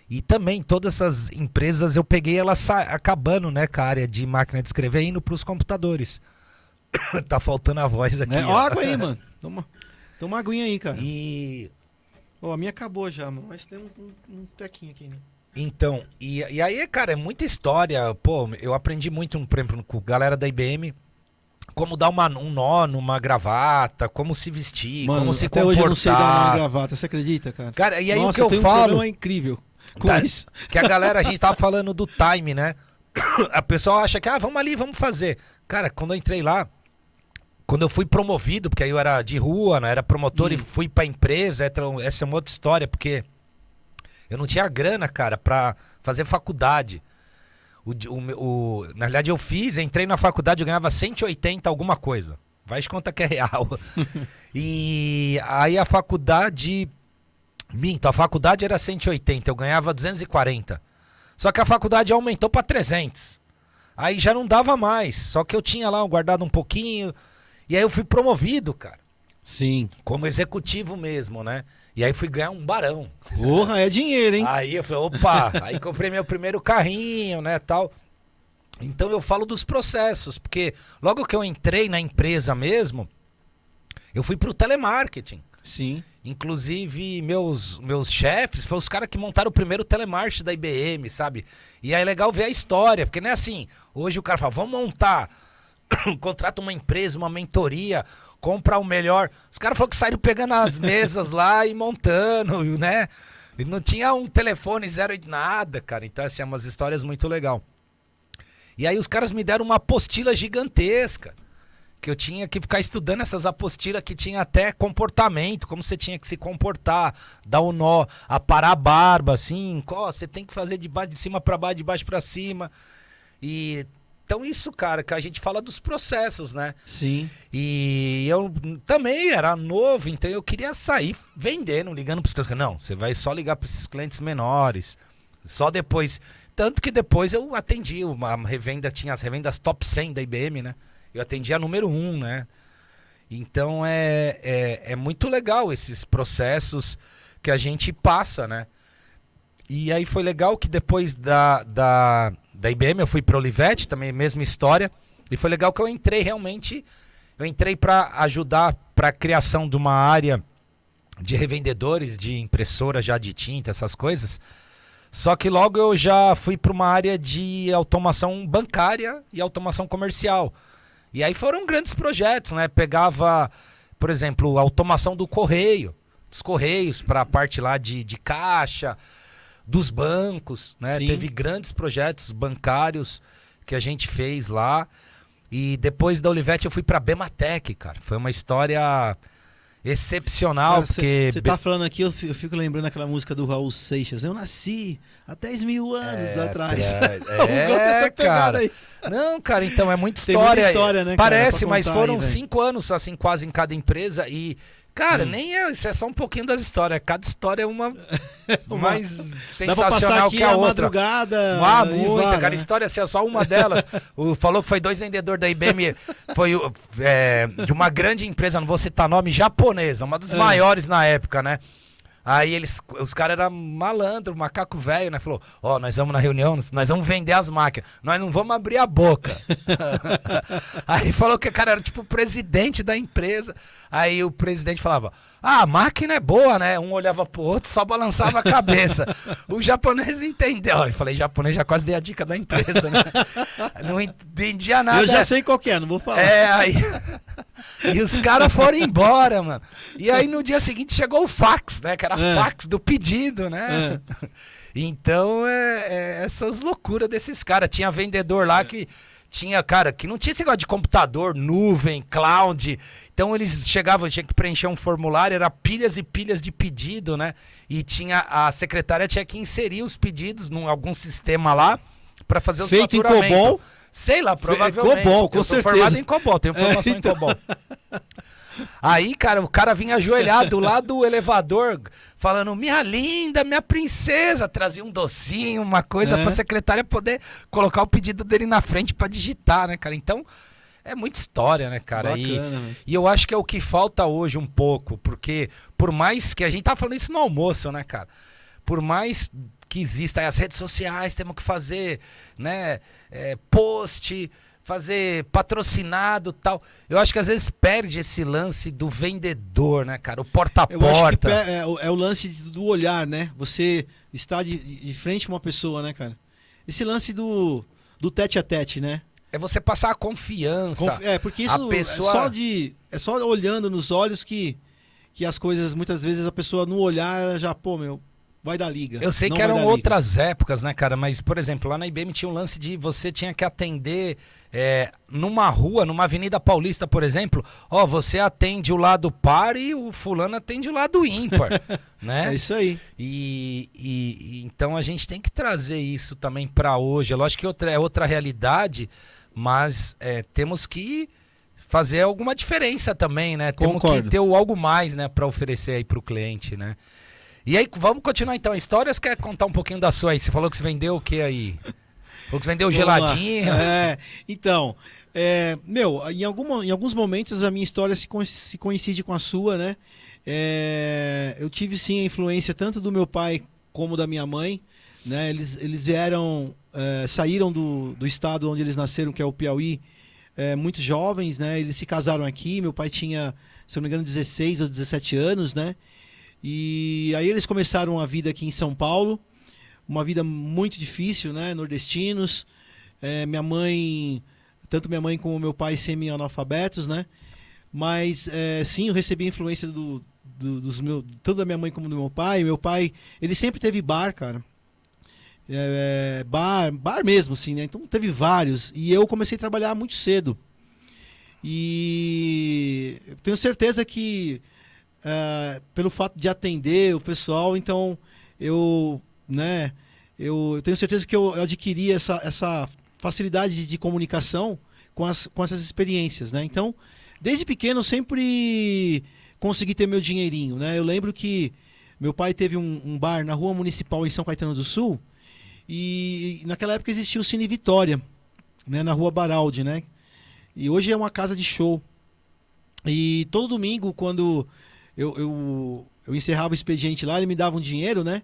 E também todas essas empresas eu peguei elas acabando, né, com a área de máquina de escrever, indo para os computadores. Tá faltando a voz aqui. Ó, água aí, mano. Toma uma aguinha aí, cara. A minha acabou já, mano. Mas tem um tequinho aqui, né? Então, e aí, cara, é muita história. Pô, eu aprendi muito, por exemplo, com a galera da IBM. Como dar um nó numa gravata, como se vestir, mano, como se até comportar. Hoje eu não sei dar nó na gravata, você acredita, cara? Cara, e aí Nossa, o que eu falo... falo... um problema incrível com isso. Que a galera, a gente tava falando do time, né? A pessoa acha que, vamos ali, vamos fazer. Cara, quando eu entrei lá, quando eu fui promovido, porque aí eu era de rua, né? Era promotor e fui pra empresa, essa é uma outra história, porque eu não tinha grana, cara, pra fazer faculdade. Na realidade eu entrei na faculdade, eu ganhava 180 alguma coisa. Vai de conta que é real. E aí a faculdade era 180, eu ganhava 240. Só que a faculdade aumentou para 300. Aí já não dava mais, só que eu tinha lá guardado um pouquinho. E aí eu fui promovido, cara. Sim. Como executivo mesmo, né? E aí fui ganhar um barão. Porra, é dinheiro, hein? Aí eu falei, opa, aí comprei meu primeiro carrinho, né, tal. Então eu falo dos processos, porque logo que eu entrei na empresa mesmo, eu fui pro telemarketing. Sim. Inclusive, meus chefes foram os caras que montaram o primeiro telemarketing da IBM, sabe? E aí é legal ver a história, porque não é assim, hoje o cara fala, vamos montar, contrata uma empresa, uma mentoria, compra o melhor. Os caras falaram que saíram pegando as mesas lá e montando, né? E não tinha um telefone zero e nada, cara. Então, assim, é umas histórias muito legal. E aí os caras me deram uma apostila gigantesca, que eu tinha que ficar estudando essas apostilas que tinha até comportamento, como você tinha que se comportar, dar um nó, aparar a barba, assim, você tem que fazer de cima para baixo, de baixo para cima. E então isso, cara, que a gente fala dos processos, né? Sim. E eu também era novo, então eu queria sair vendendo, ligando para os clientes. Não, você vai só ligar para esses clientes menores. Só depois. Tanto que depois eu atendi uma revenda, tinha as revendas top 100 da IBM, né? Eu atendi a número 1, né? Então é muito legal esses processos que a gente passa, né? E aí foi legal que depois da IBM eu fui para Olivetti, também mesma história. E foi legal que eu entrei para ajudar para a criação de uma área de revendedores, de impressora já de tinta, essas coisas. Só que logo eu já fui para uma área de automação bancária e automação comercial. E aí foram grandes projetos, né? Pegava, por exemplo, a automação do correio. dos Correios para a parte lá de caixa, dos bancos, né? Sim. Teve grandes projetos bancários que a gente fez lá. E depois da Olivetti eu fui para a Bematec, cara. Foi uma história excepcional, Cara, porque... Você tá falando aqui, eu fico lembrando aquela música do Raul Seixas. Eu nasci há 10 mil anos atrás. É, cara. Aí. Não, cara, então é muita Tem história. muita história, né, Parece, cara, pra mas contar foram aí, velho. 5 anos, assim, quase em cada empresa. E, cara, nem é, isso é só um pouquinho das histórias. Cada história é uma mais Dá pra sensacional passar aqui que a outra. madrugada. Ah, e muita, vá, cara. né? História assim, é só uma delas. Falou que foi 2 vendedores da IBM, foi de uma grande empresa, não vou citar nome, japonesa, uma das maiores na época, né? Aí os caras eram malandro, macaco velho, né? Falou, nós vamos na reunião, nós vamos vender as máquinas, nós não vamos abrir a boca. Aí falou que o cara era tipo o presidente da empresa. Aí o presidente falava, a máquina é boa, né? Um olhava pro outro, só balançava a cabeça. O japonês entendeu. Eu falei, japonês, já quase dei a dica da empresa, né? Não entendia nada. Eu já sei qual que é, não vou falar. Aí... E os caras foram embora, mano. E aí no dia seguinte chegou o fax, né? Que era fax do pedido, né? Então, essas loucuras desses caras. Tinha vendedor lá que tinha, cara, que não tinha esse negócio de computador, nuvem, cloud. Então eles chegavam, tinha que preencher um formulário, era pilhas e pilhas de pedido, né? E a secretária tinha que inserir os pedidos em algum sistema lá para fazer os feito em faturamentos. COBOL. Sei lá, provavelmente. COBOL, com eu certeza. formado em COBOL, tenho formação então. em COBOL. Aí, cara, o cara vinha ajoelhado lá do elevador, falando, minha linda, minha princesa, trazia um docinho, uma coisa pra secretária poder colocar o pedido dele na frente pra digitar, né, cara? Então, é muita história, né, cara? Bacana, E eu acho que é o que falta hoje um pouco, porque por mais que a gente tava falando isso no almoço, né, cara? Por mais que existam as redes sociais, temos que fazer, né, post, fazer patrocinado e tal. Eu acho que às vezes perde esse lance do vendedor, né, cara? O porta-a-porta. Eu acho que é o lance do olhar, né? Você está de frente a uma pessoa, né, cara? Esse lance do tete a tete, né? É você passar a confiança. Porque isso a pessoa... é só olhando nos olhos que as coisas, muitas vezes, a pessoa no olhar já, vai dar liga. Eu sei não que vai eram dar liga. outras épocas, né, cara? Mas, por exemplo, lá na IBM tinha um lance de você tinha que atender numa rua, numa Avenida Paulista, por exemplo. Você atende o lado par e o fulano atende o lado ímpar, né? É isso aí. E então a gente tem que trazer isso também para hoje. É lógico que é outra realidade, mas temos que fazer alguma diferença também, né? Temos que ter algo mais, né, para oferecer aí para o cliente, né? E aí, vamos continuar então. Histórias, quer contar um pouquinho da sua aí? Você falou que você vendeu o que aí? Falou que você vendeu geladinho. Então, em alguns momentos a minha história se coincide com a sua, né? Eu tive sim a influência tanto do meu pai como da minha mãe, né? Eles vieram, saíram do estado onde eles nasceram, que é o Piauí, muito jovens, né? Eles se casaram aqui, meu pai tinha, se eu não me engano, 16 ou 17 anos, né? E aí eles começaram a vida aqui em São Paulo, uma vida muito difícil, né? Nordestinos, tanto minha mãe como meu pai semi-analfabetos, né? Mas sim, eu recebi a influência tanto da minha mãe como do meu pai. Meu pai, ele sempre teve bar, cara. Bar mesmo, assim, né? Então teve vários. E eu comecei a trabalhar muito cedo. E eu tenho certeza que pelo fato de atender o pessoal, então eu tenho certeza que eu adquiri essa facilidade de comunicação com essas experiências, né? Então, desde pequeno eu sempre consegui ter meu dinheirinho, né? Eu lembro que meu pai teve um bar na Rua Municipal em São Caetano do Sul e naquela época existia o Cine Vitória, né? Na Rua Baraldi, né? E hoje é uma casa de show. E todo domingo, quando eu encerrava o expediente lá, ele me dava um dinheiro, né?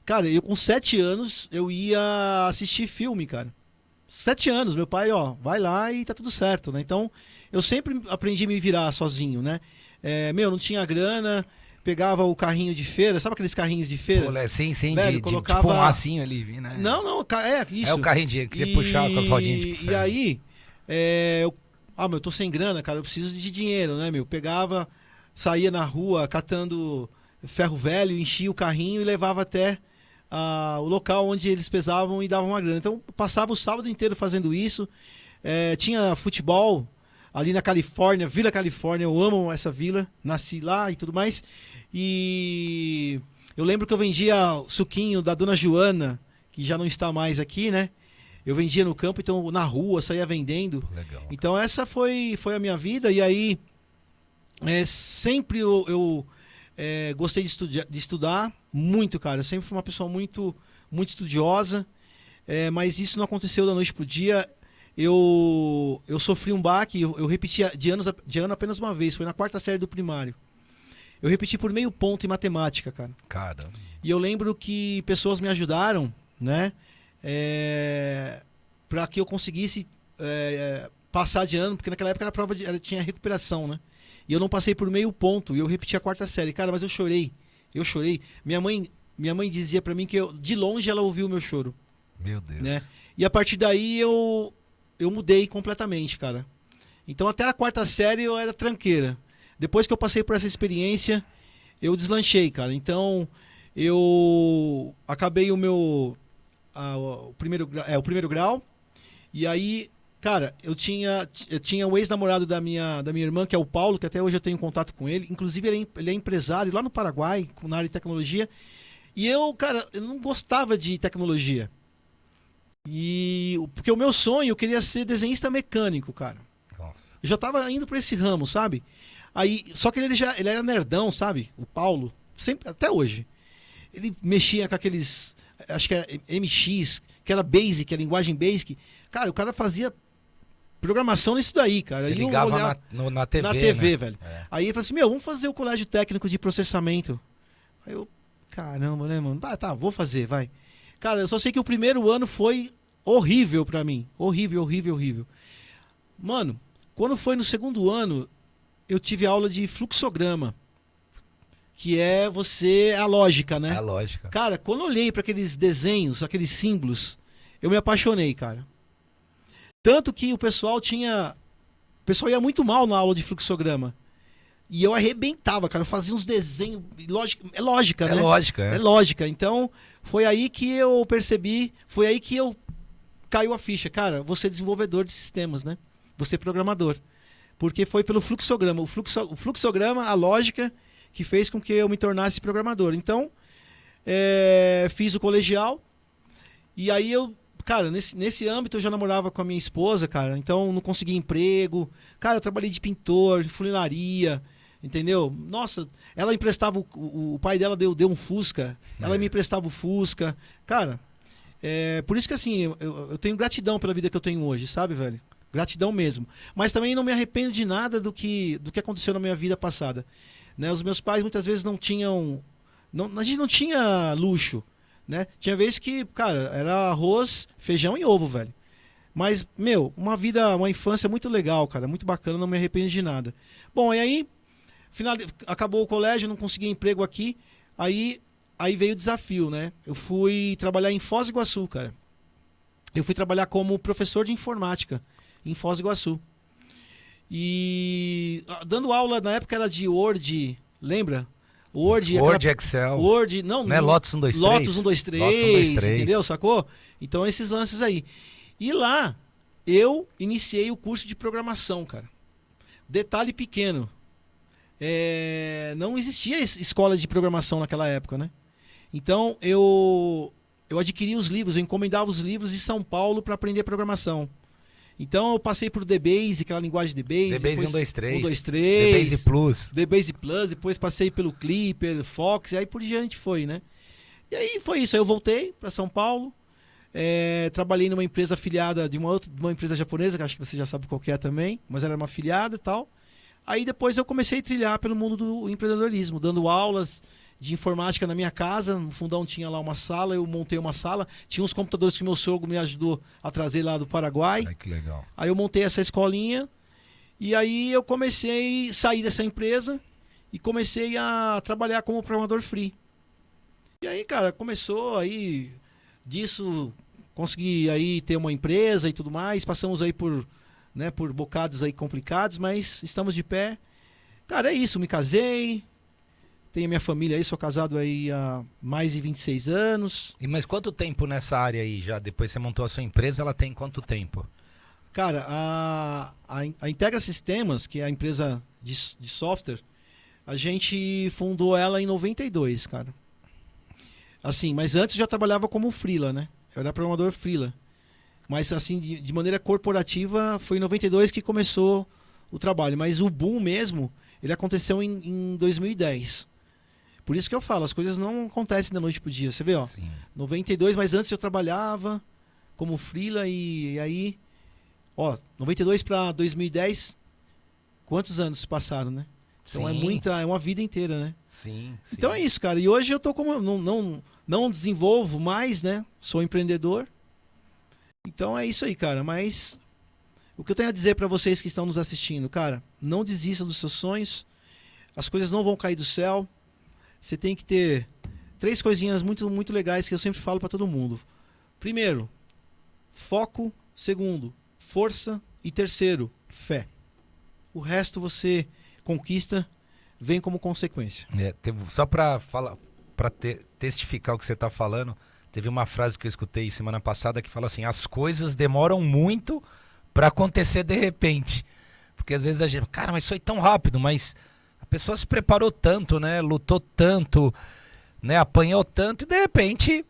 Cara, eu com 7 anos, eu ia assistir filme, cara. 7 anos, meu pai, vai lá e tá tudo certo, né? Então, eu sempre aprendi a me virar sozinho, né? Não tinha grana, pegava o carrinho de feira, sabe aqueles carrinhos de feira? Sim, velho, colocava... tipo um lacinho ali, né? Não, isso. É o carrinho que você puxava com as rodinhas de ferro. E aí, eu tô sem grana, cara, eu preciso de dinheiro, né, meu? Pegava, saía na rua catando ferro velho, enchia o carrinho e levava até o local onde eles pesavam e davam uma grana. Então, eu passava o sábado inteiro fazendo isso. Tinha futebol ali na Califórnia, Vila Califórnia, eu amo essa vila, nasci lá e tudo mais. E eu lembro que eu vendia suquinho da Dona Joana, que já não está mais aqui, né? Eu vendia no campo, então na rua, saía vendendo. Legal. Então essa foi a minha vida. E aí, sempre eu gostei de estudar muito, cara. Eu sempre fui uma pessoa muito, muito estudiosa, mas isso não aconteceu da noite pro dia. Eu sofri um baque, eu repeti de ano apenas uma vez, foi na 4ª série do primário. Eu repeti por meio ponto em matemática, cara. Caramba. E eu lembro que pessoas me ajudaram, né? Para que eu conseguisse passar de ano, porque naquela época era prova tinha recuperação, né? E eu não passei por meio ponto, e eu repeti a 4ª série. Cara, mas eu chorei. Minha mãe dizia pra mim que de longe ela ouviu o meu choro. Meu Deus. Né? E a partir daí eu mudei completamente, cara. Então até a 4ª série eu era tranqueira. Depois que eu passei por essa experiência, eu deslanchei, cara. Então eu acabei o primeiro grau. E aí, cara, eu tinha o ex-namorado da minha irmã, que é o Paulo, que até hoje eu tenho contato com ele. Inclusive, ele é empresário lá no Paraguai, na área de tecnologia. E cara, eu não gostava de tecnologia. Porque o meu sonho, eu queria ser desenhista mecânico, cara. Nossa. Eu já tava indo pra esse ramo, sabe? Aí, só que ele era nerdão, sabe? O Paulo, sempre, até hoje. Ele mexia com aqueles, acho que era MX, que era Basic, a linguagem Basic. Cara, o cara fazia programação nisso daí, cara. Você ligava na TV, na TV, né? velho. Aí ele falou assim, vamos fazer o colégio técnico de processamento. Aí eu, caramba, né, mano? Tá, vou fazer, vai. Cara, eu só sei que o primeiro ano foi horrível pra mim. Horrível. Mano, quando foi no segundo ano, eu tive aula de fluxograma. Que é a lógica, né? É a lógica. Cara, quando eu olhei pra aqueles desenhos, aqueles símbolos, eu me apaixonei, cara. Tanto que o pessoal ia muito mal na aula de fluxograma. E eu arrebentava, cara. Eu fazia uns desenhos. É lógica, né? É lógica. Então, foi aí que eu percebi. Foi aí que caiu a ficha. Cara, você é desenvolvedor de sistemas, né? Você é programador. Porque foi pelo fluxograma. O fluxograma, a lógica, que fez com que eu me tornasse programador. Então, fiz o colegial. E aí cara, nesse âmbito eu já namorava com a minha esposa, cara. Então, não conseguia emprego. Cara, eu trabalhei de pintor, de funilaria. Entendeu? Nossa, ela emprestava, o pai dela deu um Fusca, ela me emprestava o Fusca. Cara, por isso que assim, eu tenho gratidão pela vida que eu tenho hoje, sabe, velho? Gratidão mesmo. Mas também não me arrependo de nada do que aconteceu na minha vida passada. Né? Os meus pais muitas vezes não tinham... a gente não tinha luxo, né? Tinha vezes que, cara, era arroz, feijão e ovo, velho. Mas, uma infância muito legal, cara, muito bacana, não me arrependo de nada. Bom, e aí... acabou o colégio, não consegui emprego aqui. Aí veio o desafio, né? Eu fui trabalhar em Foz do Iguaçu, cara. Eu fui trabalhar como professor de informática em Foz do Iguaçu. E dando aula, na época era de Word, lembra? Word, Excel. Word, não é Lotus 123. Lotus 123, entendeu? Sacou? Então esses lances aí. E lá eu iniciei o curso de programação, cara. Detalhe pequeno. Não existia escola de programação naquela época, né? Então eu adquiri os livros, eu encomendava os livros de São Paulo para aprender programação. Então eu passei por DBase, aquela linguagem DBase. DBase 123. 123. DBase Plus. DBase Plus, depois passei pelo Clipper, Fox, e aí por diante foi, né? E aí foi isso, aí eu voltei para São Paulo, trabalhei numa empresa afiliada de uma empresa japonesa, que acho que você já sabe qual que é também, mas ela era uma afiliada e tal. Aí depois eu comecei a trilhar pelo mundo do empreendedorismo, dando aulas de informática na minha casa. No fundão tinha lá uma sala, eu montei uma sala. Tinha uns computadores que meu sogro me ajudou a trazer lá do Paraguai. Ai, que legal. Aí eu montei essa escolinha e aí eu comecei a sair dessa empresa e comecei a trabalhar como programador free. E aí, cara, começou aí disso, consegui aí ter uma empresa e tudo mais. Passamos aí por bocados aí complicados, mas estamos de pé. Cara, é isso, me casei, tenho a minha família aí, sou casado aí há mais de 26 anos. Mas quanto tempo nessa área aí já? Depois você montou a sua empresa, ela tem quanto tempo? Cara, a Integra Sistemas, que é a empresa de software, a gente fundou ela em 92, cara. Assim, mas antes eu já trabalhava como freela, né? Eu era programador freela. Mas assim, de maneira corporativa, foi em 92 que começou o trabalho. Mas o boom mesmo, ele aconteceu em 2010. Por isso que eu falo, as coisas não acontecem da noite pro dia. Você vê, ó, Sim. 92, mas antes eu trabalhava como freela e aí, ó, 92 para 2010, quantos anos se passaram, né? Então Sim. é uma vida inteira, né? Sim. Então é isso, cara. E hoje eu tô como não desenvolvo mais, né? Sou empreendedor. Então é isso aí, cara. Mas o que eu tenho a dizer para vocês que estão nos assistindo, cara, não desista dos seus sonhos. As coisas não vão cair do céu. Você tem que ter 3 coisinhas muito, muito legais que eu sempre falo para todo mundo. Primeiro, foco. Segundo, força. E terceiro, fé. O resto você conquista, vem como consequência. Só para falar, para testificar o que você está falando, teve uma frase que eu escutei semana passada que fala assim: as coisas demoram muito para acontecer de repente. Porque às vezes a gente, cara, mas foi tão rápido, mas a pessoa se preparou tanto, né? Lutou tanto, né? Apanhou tanto e de repente,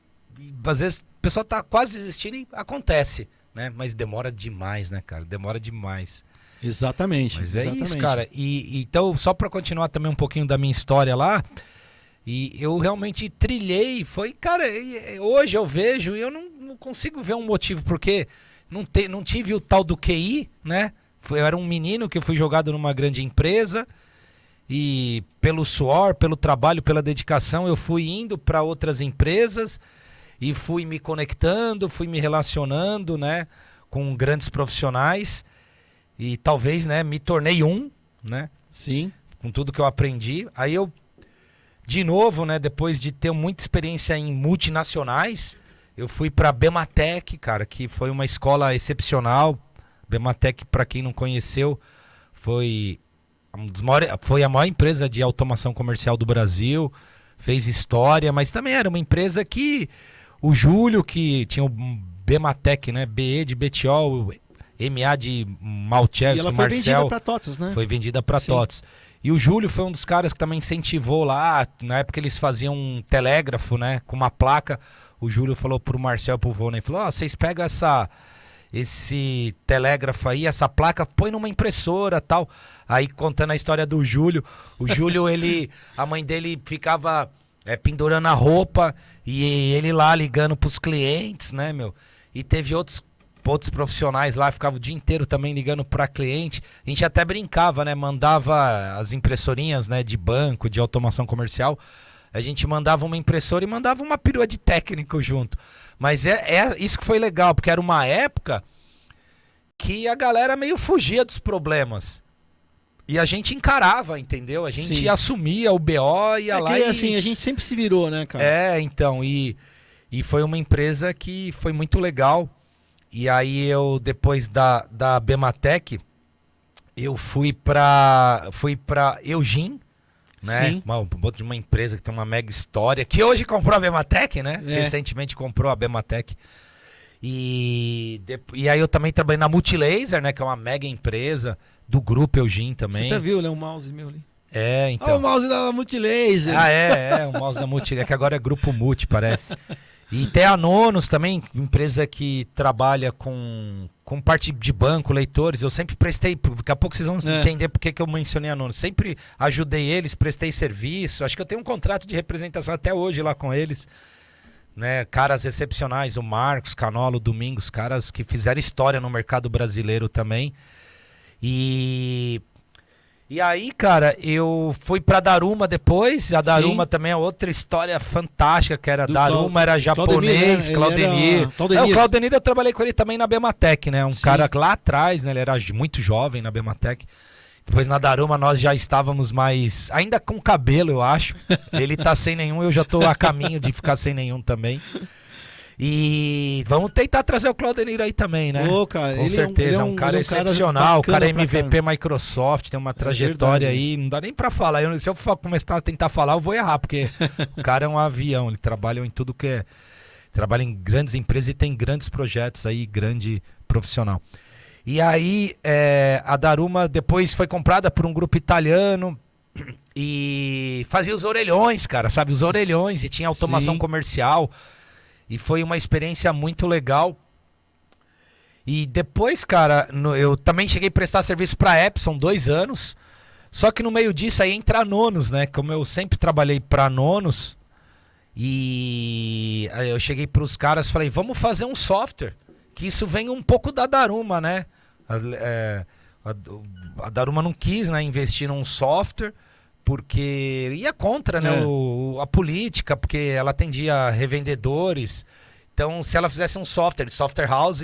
às vezes a pessoa tá quase desistindo e acontece, né? Mas demora demais, né, cara? Demora demais. Exatamente. Mas exatamente. é isso, cara. E então, só para continuar também um pouquinho da minha história lá, e eu realmente trilhei, cara, hoje eu vejo e eu não consigo ver um motivo, porque não tive o tal do QI, né? Eu era um menino que fui jogado numa grande empresa e pelo suor, pelo trabalho, pela dedicação, eu fui indo para outras empresas e fui me conectando, fui me relacionando, né, com grandes profissionais. E talvez, né, me tornei né? Sim. Com tudo que eu aprendi. Aí eu, de novo, né, depois de ter muita experiência em multinacionais, eu fui para a Bematec, cara, que foi uma escola excepcional. Bematec, para quem não conheceu, foi a maior empresa de automação comercial do Brasil. Fez história, mas também era uma empresa que o Júlio, que tinha o Bematec, né, BE de Betiol, MA de Malchevski, E ela foi Marcel, vendida para TOTOS, né? foi vendida para TOTOS. E o Júlio foi um dos caras que também incentivou lá, na época eles faziam um telégrafo, né, com uma placa. O Júlio falou pro Marcel, pro Vônei, falou: vocês pegam esse telégrafo aí, essa placa, põe numa impressora, tal. Aí contando a história do Júlio, o Júlio, a mãe dele ficava pendurando a roupa e ele lá ligando pros clientes, né, meu? E teve outros profissionais lá, ficavam o dia inteiro também ligando para cliente. A gente até brincava, né? Mandava as impressorinhas, né, de banco, de automação comercial. A gente mandava uma impressora e mandava uma perua de técnico junto. Mas é isso que foi legal, porque era uma época que a galera meio fugia dos problemas. E a gente encarava, entendeu? A gente Sim. assumia o BO, ia lá que, assim, a gente sempre se virou, né, cara? Então, e foi uma empresa que foi muito legal. E aí eu, depois da Bematec, eu fui pra Eugin, né? Sim. Uma empresa que tem uma mega história, que hoje comprou a Bematec, né? Recentemente comprou a Bematec. E aí eu também trabalhei na Multilaser, né? Que é uma mega empresa do grupo Eugin também. Você até viu, né? Um mouse meu ali. Então. Olha o mouse da Multilaser. O mouse da Multilaser, que agora é Grupo Multi, parece. E tem a Nonos também, empresa que trabalha com parte de banco, leitores. Eu sempre prestei, daqui a pouco vocês vão entender por que eu mencionei a Nonos. Sempre ajudei eles, prestei serviço. Acho que eu tenho um contrato de representação até hoje lá com eles. Né? Caras excepcionais, o Marcos, Canolo, Domingos, caras que fizeram história no mercado brasileiro também. E aí, cara, eu fui pra Daruma depois. A Daruma também é outra história fantástica, que era Daruma, era japonês, Claudenir. O Claudenir eu trabalhei com ele também na Bematec, né? Um cara lá atrás, né? Ele era muito jovem na Bematec. Depois na Daruma nós já estávamos mais... ainda com cabelo, eu acho. Ele tá sem nenhum, eu já tô a caminho de ficar sem nenhum também. E vamos tentar trazer o Claudenir aí também, né? Ô, cara, Com ele certeza, é um cara excepcional, o cara é MVP Microsoft, tem uma trajetória aí, não dá nem pra falar. Se eu for começar a tentar falar, eu vou errar, porque o cara é um avião, ele trabalha em tudo que é... Trabalha em grandes empresas e tem grandes projetos aí, grande profissional. E aí, a Daruma depois foi comprada por um grupo italiano e fazia os orelhões, cara, sabe? Os orelhões, e tinha automação comercial. E foi uma experiência muito legal. E depois, cara, eu também cheguei a prestar serviço para a Epson 2 anos. Só que no meio disso aí entra a Nonos, né? Como eu sempre trabalhei para Nonos. E aí eu cheguei para os caras e falei, vamos fazer um software. Que isso vem um pouco da Daruma, né? A Daruma não quis, né, investir num software. Porque ia contra, né, a política, porque ela atendia revendedores. Então, se ela fizesse um software house,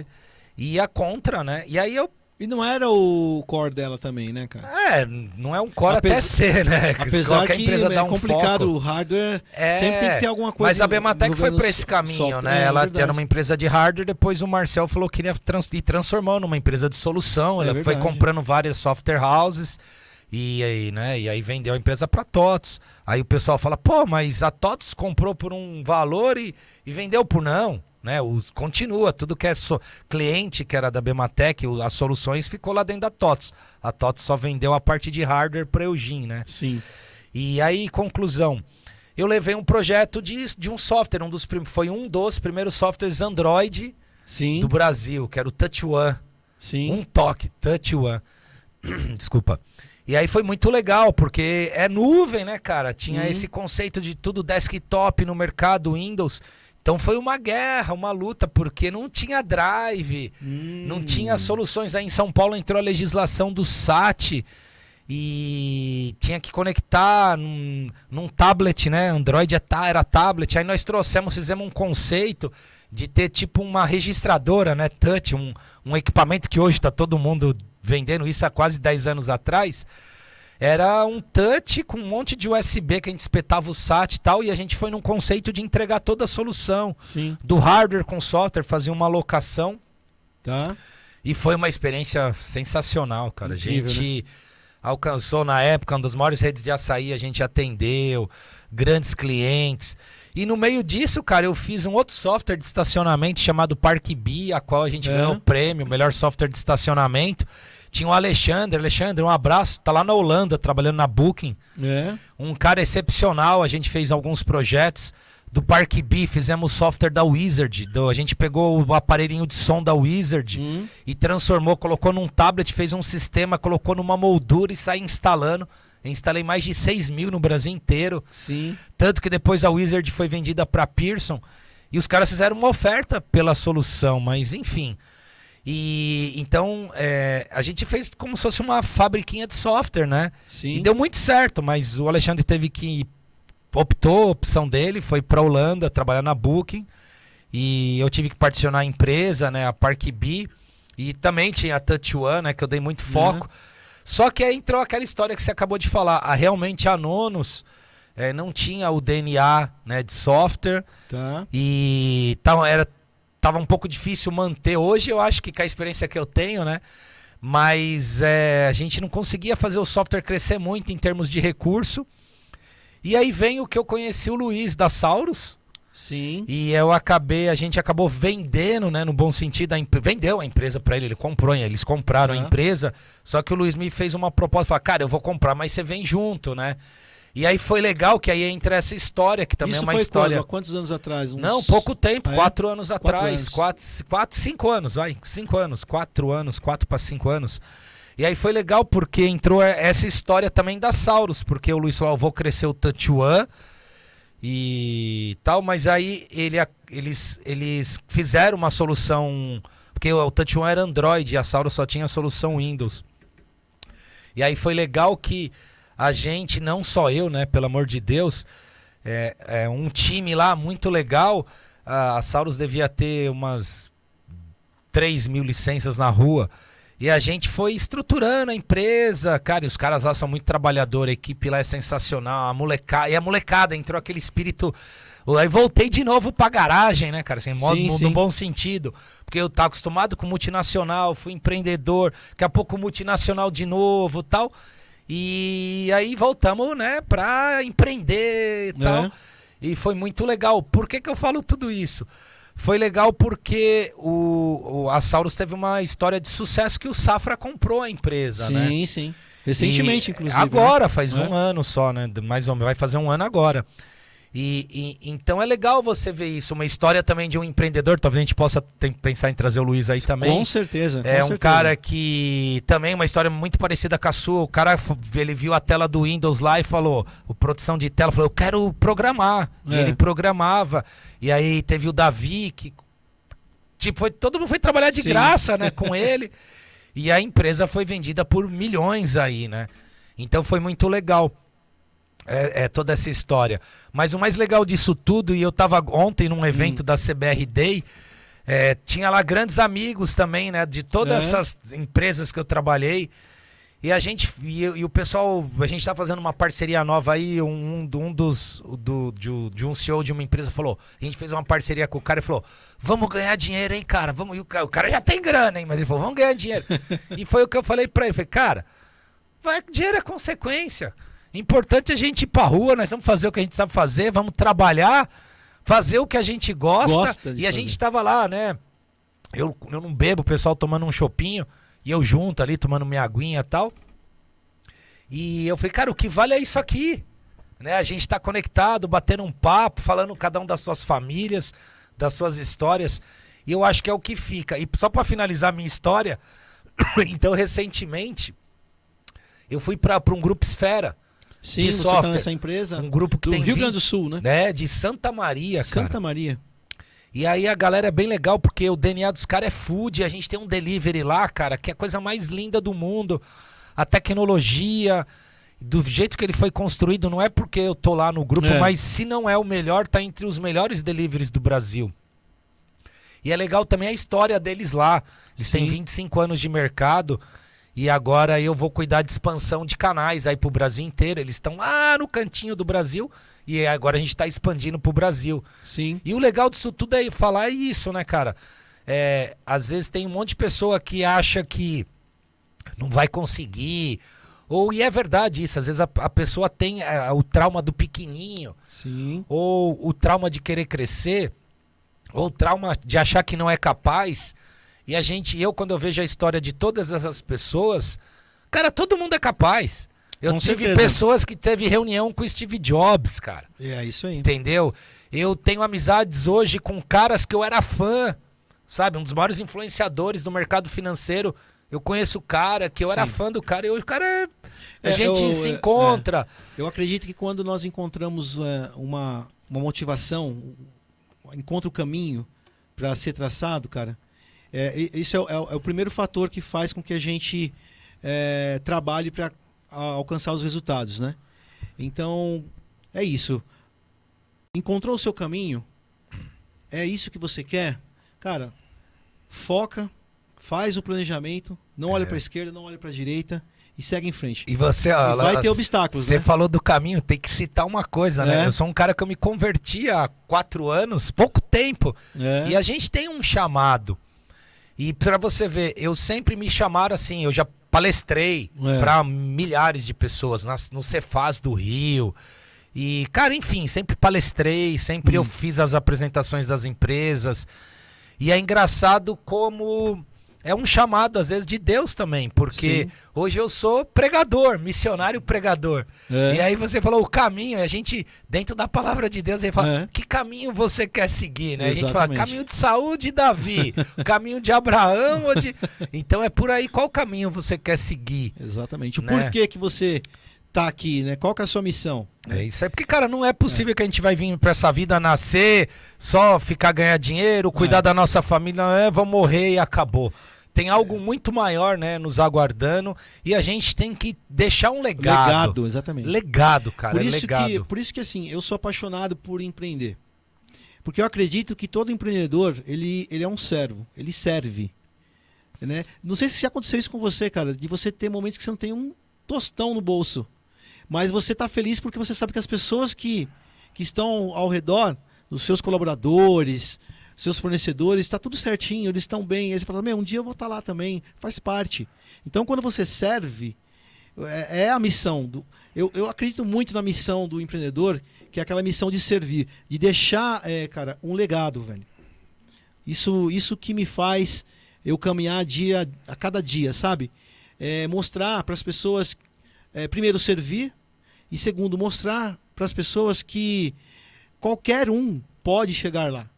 ia contra, né? E aí E não era o core dela também, né, cara? Não é um core até ser, né? Apesar que empresa dá é complicado, foco. O hardware sempre tem que ter alguma coisa. Mas a Bematec foi por esse caminho, software, né? Ela era uma empresa de hardware, depois o Marcel falou que queria transformar numa empresa de solução. Ela foi comprando várias software houses. E aí, né? E aí vendeu a empresa para TOTS. Aí o pessoal fala, pô, mas a TOTS comprou por um valor e vendeu por não, né? Continua, tudo que é cliente que era da Bematec, as soluções ficou lá dentro da TOTS. A TOTS só vendeu a parte de hardware para Eugene, né? Sim. E aí, conclusão, eu levei um projeto de um software, foi um dos primeiros softwares Android do Brasil, que era o Touch One. Sim. Um toque, Touch One. Desculpa. E aí foi muito legal, porque é nuvem, né, cara? Tinha esse conceito de tudo desktop no mercado Windows. Então foi uma guerra, uma luta, porque não tinha drive, não tinha soluções. Aí em São Paulo entrou a legislação do SAT e tinha que conectar num tablet, né? Android era tablet. Aí nós fizemos um conceito de ter tipo uma registradora, né? Touch, um equipamento que hoje está todo mundo vendendo isso há quase 10 anos atrás. Era um touch com um monte de USB que a gente espetava o SAT e tal, e a gente foi num conceito de entregar toda a solução. Sim. Do hardware com software, fazia uma alocação. Tá. E foi uma experiência sensacional, cara. Incrível, a gente alcançou na época uma das maiores redes de açaí, a gente atendeu, grandes clientes. E no meio disso, cara, eu fiz um outro software de estacionamento chamado ParkBee, a qual a gente ganhou o prêmio, o melhor software de estacionamento. Tinha o Alexandre, um abraço, tá lá na Holanda, trabalhando na Booking. Um cara excepcional, a gente fez alguns projetos do ParkBee, fizemos o software da Wizard, a gente pegou o aparelhinho de som da Wizard e transformou, colocou num tablet, fez um sistema, colocou numa moldura e saiu instalando. Eu instalei mais de 6 mil no Brasil inteiro. Sim. Tanto que depois a Wizard foi vendida para Pearson e os caras fizeram uma oferta pela solução, mas enfim. E então a gente fez como se fosse uma fabriquinha de software, né? Sim. E deu muito certo, mas o Alexandre teve que optou, a opção dele foi para Holanda trabalhar na Booking e eu tive que particionar a empresa, né? A ParkBee, e também tinha a Touch One, né? Que eu dei muito foco. Só que aí entrou aquela história que você acabou de falar. Realmente a Nonos não tinha o DNA, né, de software. Tá. E tava um pouco difícil manter. Hoje eu acho que com a experiência que eu tenho, né? Mas a gente não conseguia fazer o software crescer muito em termos de recurso. E aí vem o que eu conheci, o Luiz da Saurus. Sim. E a gente acabou vendendo, né, no bom sentido, vendeu a empresa para ele, eles compraram a empresa, só que o Luiz me fez uma proposta, falou, cara, eu vou comprar, mas você vem junto, né? E aí foi legal que aí entra essa história, que também Isso é uma foi história... Quando? Há quantos anos atrás? Não, pouco tempo, 4 anos 4 atrás, 5 anos, vai, 5 anos, 4 anos, 4 para 5 anos. E aí foi legal porque entrou essa história também da Saurus, porque o Luiz falou, vou crescer o Touch One, e tal, mas aí eles fizeram uma solução, porque o Touch One era Android e a Saurus só tinha a solução Windows. E aí foi legal que a gente, não só eu, né, pelo amor de Deus, um time lá muito legal. A Saurus devia ter umas 3 mil licenças na rua. E a gente foi estruturando a empresa, cara, e os caras lá são muito trabalhadores, a equipe lá é sensacional, a molecada entrou aquele espírito, Aí voltei de novo pra garagem, né, cara? Assim, Sim. no bom sentido. Porque eu tava acostumado com multinacional, fui empreendedor, daqui a pouco multinacional de novo, tal. E aí voltamos, né, pra empreender e tal. E foi muito legal. Por que eu falo tudo isso? Foi legal porque a Saurus teve uma história de sucesso que o Safra comprou a empresa, né? Sim. Recentemente, inclusive. Agora, né? faz um ano só, né? Mais ou menos, vai fazer um ano agora. Então é legal você ver isso. Uma história também de um empreendedor. Talvez a gente possa pensar em trazer o Luiz aí também. Com certeza. É um cara que também uma história muito parecida com a sua. O cara, ele viu a tela do Windows lá e falou, produção de tela, falou, eu quero programar. E ele programava. E aí teve o Davi, que tipo, todo mundo foi trabalhar de graça, né, com ele. E a empresa foi vendida por milhões aí, né? Então foi muito legal. Toda essa história. Mas o mais legal disso tudo, e eu tava ontem num evento da CBR Day, tinha lá grandes amigos também, né? De todas essas empresas que eu trabalhei. E e o pessoal, a gente tá fazendo uma parceria nova aí, de um CEO de uma empresa falou, a gente fez uma parceria com o cara e falou, vamos ganhar dinheiro, hein, cara? Vamos. E o cara já tem grana, hein? Mas ele falou, vamos ganhar dinheiro. E foi o que eu falei pra ele, falei, cara, dinheiro é consequência. Importante é a gente ir pra rua, nós vamos fazer o que a gente sabe fazer, vamos trabalhar, fazer o que a gente gosta e a gente tava lá, né? Eu não bebo, o pessoal tomando um chopinho e eu junto ali, tomando minha aguinha e tal. E eu falei, cara, o que vale é isso aqui, né? A gente tá conectado, batendo um papo, falando cada um das suas famílias, das suas histórias. E eu acho que é o que fica. E só pra finalizar a minha história, então recentemente eu fui pra um grupo Esfera. Sim, de você software, tá nessa empresa um grupo que do tem Rio Grande do Sul, né? De Santa Maria, cara. Santa Maria. E aí a galera é bem legal porque o DNA dos caras é food, a gente tem um delivery lá, cara, que é a coisa mais linda do mundo. A tecnologia, do jeito que ele foi construído, não é porque eu tô lá no grupo, mas se não é o melhor, tá entre os melhores deliveries do Brasil. E é legal também a história deles lá. Eles têm 25 anos de mercado. E agora eu vou cuidar de expansão de canais aí pro Brasil inteiro. Eles estão lá no cantinho do Brasil e agora a gente tá expandindo pro Brasil. Sim. E o legal disso tudo é falar isso, né, cara? Às vezes tem um monte de pessoa que acha que não vai conseguir. E é verdade isso. Às vezes a pessoa tem o trauma do pequenininho. Sim. Ou o trauma de querer crescer. Ou o trauma de achar que não é capaz. E quando eu vejo a história de todas essas pessoas, cara, todo mundo é capaz. Eu tive pessoas que teve reunião com o Steve Jobs, cara. É isso aí. Entendeu? Eu tenho amizades hoje com caras que eu era fã, sabe? Um dos maiores influenciadores do mercado financeiro. Eu conheço o cara, que eu era fã do cara, e hoje o cara a gente se encontra. Eu acredito que quando nós encontramos uma motivação, encontra o caminho para ser traçado, cara, isso é o primeiro fator que faz com que a gente trabalhe para alcançar os resultados, né? Então, é isso. Encontrou o seu caminho? É isso que você quer? Cara, foca, faz o planejamento, não olha para a esquerda, não olha para a direita e segue em frente. E você, ó, vai ter obstáculos, Você né? falou do caminho, tem que citar uma coisa, né? Eu sou um cara que eu me converti há 4 anos, pouco tempo, e a gente tem um chamado. E pra você ver, eu sempre me chamaram assim, eu já palestrei pra milhares de pessoas no Cefaz do Rio. E, cara, enfim, sempre palestrei, sempre eu fiz as apresentações das empresas. E é engraçado como é um chamado, às vezes, de Deus também. Porque hoje eu sou pregador, missionário pregador. E aí você falou o caminho, a gente, dentro da palavra de Deus, ele fala, que caminho você quer seguir, né? A gente fala, caminho de Saul de Davi, caminho de Abraão, então é por aí, qual caminho você quer seguir? Exatamente. O né? porquê que você tá aqui, né? Qual que é a sua missão? É isso aí, porque, cara, não é possível que a gente vai vir pra essa vida nascer, só ficar ganhar dinheiro, cuidar da nossa família, vou morrer e acabou. Tem algo muito maior, né, nos aguardando, e a gente tem que deixar um legado. Legado, exatamente. Legado, cara, legado. Por isso que, assim, eu sou apaixonado por empreender. Porque eu acredito que todo empreendedor, ele é um servo, ele serve. Né? Não sei se já aconteceu isso com você, cara, de você ter momentos que você não tem um tostão no bolso. Mas você tá feliz porque você sabe que as pessoas que estão ao redor os seus colaboradores, seus fornecedores, está tudo certinho, eles estão bem. Aí você fala, um dia eu vou estar lá também, faz parte. Então, quando você serve, é a missão. Eu acredito muito na missão do empreendedor, que é aquela missão de servir, de deixar, cara, um legado, velho. Isso que me faz eu caminhar a cada dia, sabe? Mostrar para as pessoas, primeiro, servir, e segundo, mostrar para as pessoas que qualquer um pode chegar lá.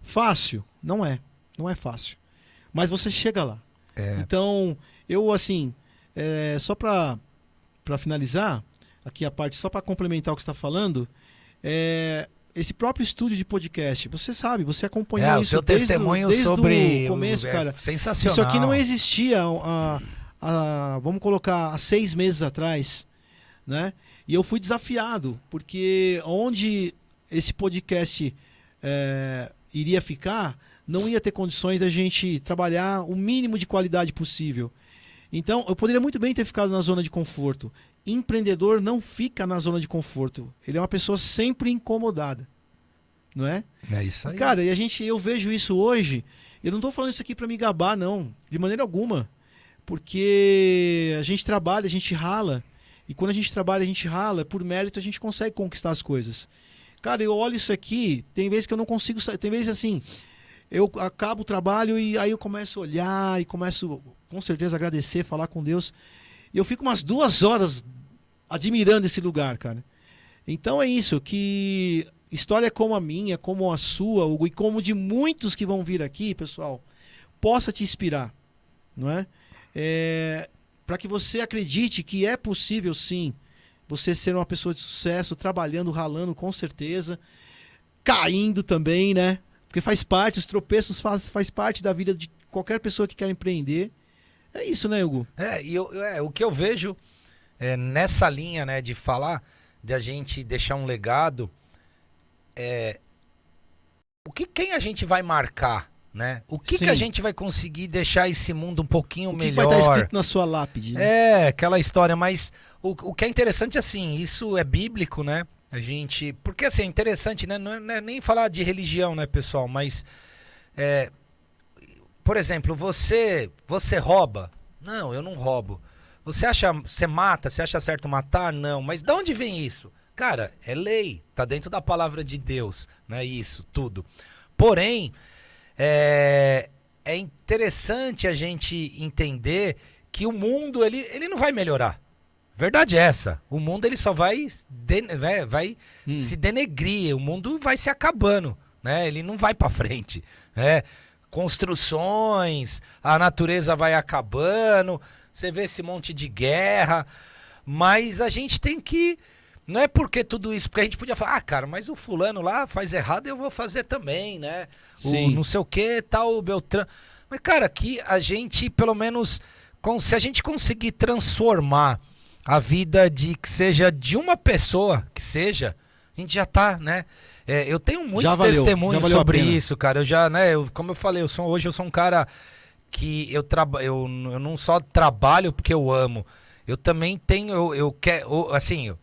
Fácil? Não é. Não é fácil. Mas você chega lá. Então, eu assim, só para finalizar, aqui a parte, só para complementar o que você está falando, esse próprio estúdio de podcast, você sabe, você acompanhou o isso seu testemunho desde sobre o começo, cara. Sensacional. Isso aqui não existia, vamos colocar, há 6 meses atrás, né? E eu fui desafiado, porque onde esse podcast iria ficar, não ia ter condições da gente trabalhar o mínimo de qualidade possível. Então, eu poderia muito bem ter ficado na zona de conforto. Empreendedor não fica na zona de conforto. Ele é uma pessoa sempre incomodada. Não é? É isso aí. Cara, eu vejo isso hoje. Eu não estou falando isso aqui para me gabar, não. De maneira alguma. Porque a gente trabalha, a gente rala. E quando a gente trabalha, a gente rala. Por mérito, a gente consegue conquistar as coisas. Cara, eu olho isso aqui. Tem vezes que eu não consigo... Tem vezes assim... Eu acabo o trabalho e aí eu começo a olhar e começo, com certeza, a agradecer, falar com Deus. E eu fico umas 2 horas admirando esse lugar, cara. Então é isso, que história como a minha, como a sua, Hugo, e como de muitos que vão vir aqui, pessoal, possa te inspirar, não é? Para que você acredite que é possível, sim, você ser uma pessoa de sucesso, trabalhando, ralando, com certeza, caindo também, né? Porque faz parte, os tropeços faz parte da vida de qualquer pessoa que quer empreender. É isso, né, Hugo? O que eu vejo nessa linha, né, de falar, de a gente deixar um legado, quem a gente vai marcar, né? O que a gente vai conseguir deixar esse mundo um pouquinho melhor? Vai estar escrito na sua lápide, né? Aquela história, mas o que é interessante, assim, isso é bíblico, né? Porque assim, é interessante, né? Não é nem falar de religião, né, pessoal? Mas, por exemplo, você rouba? Não, eu não roubo. Você mata? Você acha certo matar? Não. Mas de onde vem isso? Cara, é lei. Tá dentro da palavra de Deus, né? Isso, tudo. Porém, é interessante a gente entender que o mundo, ele não vai melhorar. Verdade é essa. O mundo ele só vai se denegrir. O mundo vai se acabando, né? Ele não vai para frente, né? Construções, a natureza vai acabando. Você vê esse monte de guerra, mas a gente tem que, não é porque tudo isso, porque a gente podia falar, cara, mas o fulano lá faz errado, eu vou fazer também, né? Sim. O não sei o que, tal, o Beltrano. Mas cara, aqui a gente pelo menos, se a gente conseguir transformar a vida que seja de uma pessoa, que seja, a gente já tá, né? Eu tenho muitos testemunhos sobre isso, cara. Como eu falei, hoje eu sou um cara que eu não só trabalho porque eu amo. Eu também tenho, eu quero, assim,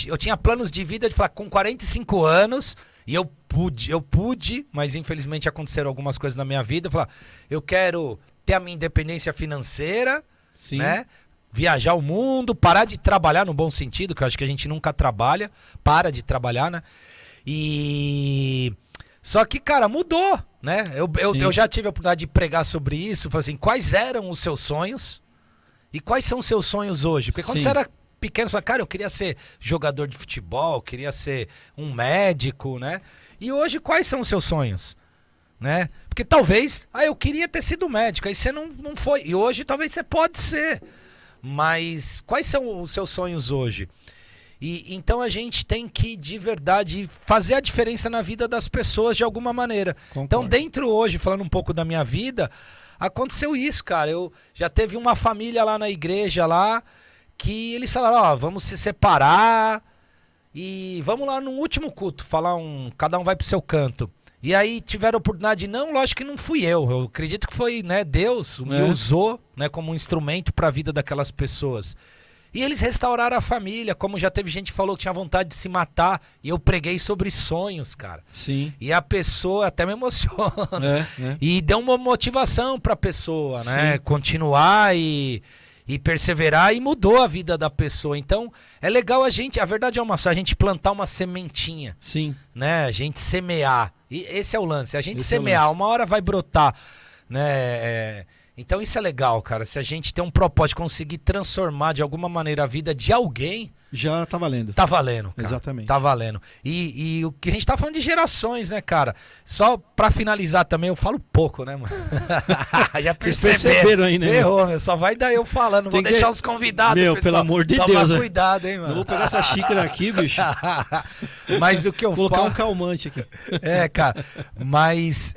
eu tinha planos de vida de falar com 45 anos e eu pude, mas infelizmente aconteceram algumas coisas na minha vida, falar, eu quero ter a minha independência financeira, sim, né? Viajar o mundo, parar de trabalhar no bom sentido, que eu acho que a gente nunca trabalha, para de trabalhar, né? Só que, cara, mudou, né? Eu já tive a oportunidade de pregar sobre isso, falei assim, quais eram os seus sonhos e quais são os seus sonhos hoje? Porque quando você era pequeno, você falava, cara, eu queria ser jogador de futebol, queria ser um médico, né? E hoje, quais são os seus sonhos? Né? Porque talvez, eu queria ter sido médico, aí você não foi. E hoje talvez você pode ser. Mas quais são os seus sonhos hoje? E então a gente tem que, de verdade, fazer a diferença na vida das pessoas de alguma maneira. Concordo. Então, dentro hoje, falando um pouco da minha vida, aconteceu isso, cara. Eu já teve uma família lá na igreja lá, que eles falaram, vamos se separar e vamos lá no último culto, cada um vai pro seu canto. E aí tiveram a oportunidade, lógico que não fui eu acredito que foi, né, Deus me usou, né, como um instrumento para a vida daquelas pessoas. E eles restauraram a família, como já teve gente que falou que tinha vontade de se matar, e eu preguei sobre sonhos, cara. Sim. E a pessoa até me emociona. E deu uma motivação pra pessoa, né? Sim. Continuar e perseverar, e mudou a vida da pessoa. Então, é legal a verdade é uma só, a gente plantar uma sementinha. Sim. Né? A gente semear. E esse é o lance, a gente Esse semear, é o lance. uma hora vai brotar, né? Então isso é legal, cara. Se a gente tem um propósito de conseguir transformar de alguma maneira a vida de alguém, Já tá valendo. tá valendo, cara. Exatamente. Tá valendo. E o que a gente tá falando de gerações, né, cara? Só pra finalizar também, eu falo pouco, né, mano? Já Vocês perceberam aí, né? Errou, meu. Só vai dar eu falando. Não vou Tem que- deixar os convidados, Meu, pessoal. pelo amor de Toma Deus, né? cuidado, hein, Eu mano. vou pegar essa xícara aqui, bicho. Mas o que eu Colocar falo... um calmante aqui. Cara, mas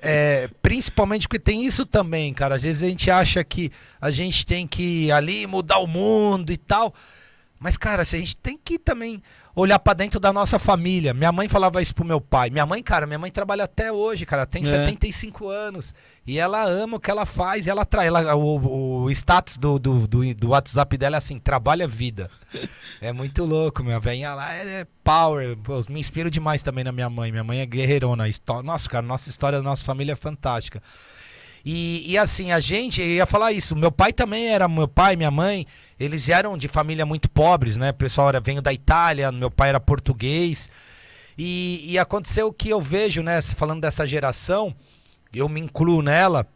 principalmente porque tem isso também, cara. Às vezes a gente acha que a gente tem que ir ali mudar o mundo e tal. Mas, cara, a gente tem que também olhar pra dentro da nossa família. Minha mãe falava isso pro meu pai. Minha mãe trabalha até hoje, cara. Tem 75 anos. E ela ama o que ela faz. E ela traz. O status do WhatsApp dela é assim: trabalha vida. É muito louco, minha velhinha lá é power. Pô, me inspiro demais também na minha mãe. Minha mãe é guerreirona. Nossa, cara, nossa história da nossa família é fantástica. E assim, a gente, eu ia falar isso, meu pai também era, meu pai e minha mãe, eles eram de família muito pobres, né? O pessoal veio da Itália, meu pai era português. E aconteceu o que eu vejo, né? Falando dessa geração, eu me incluo nela,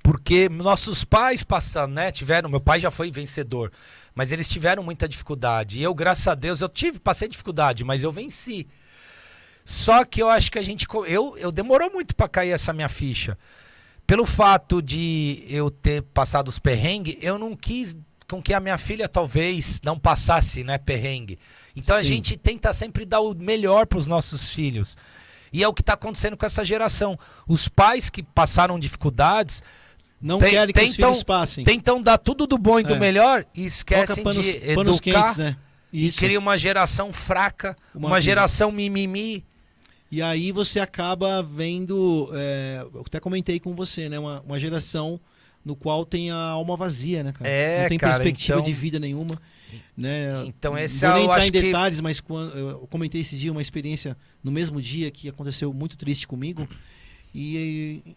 porque nossos pais passaram, né? Meu pai já foi vencedor, mas eles tiveram muita dificuldade. E eu, graças a Deus, passei dificuldade, mas eu venci. Só que eu acho que eu demorou muito pra cair essa minha ficha. Pelo fato de eu ter passado os perrengues, eu não quis com que a minha filha talvez não passasse, né, perrengue. Então a gente tenta sempre dar o melhor para os nossos filhos. E é o que está acontecendo com essa geração. Os pais que passaram dificuldades Não querem que os filhos passem. Tentam dar tudo do bom e do melhor e esquecem panos de quentes, educar, né? e Isso. cria uma geração fraca, uma geração mimimi. E aí você acaba vendo, eu até comentei com você, né? Uma geração no qual tem a alma vazia, né, cara? Não tem cara, perspectiva então- de vida nenhuma, né? Então esse Vou nem eu entrar acho em que... detalhes, mas quando eu comentei esse dia uma experiência no mesmo dia que aconteceu muito triste comigo e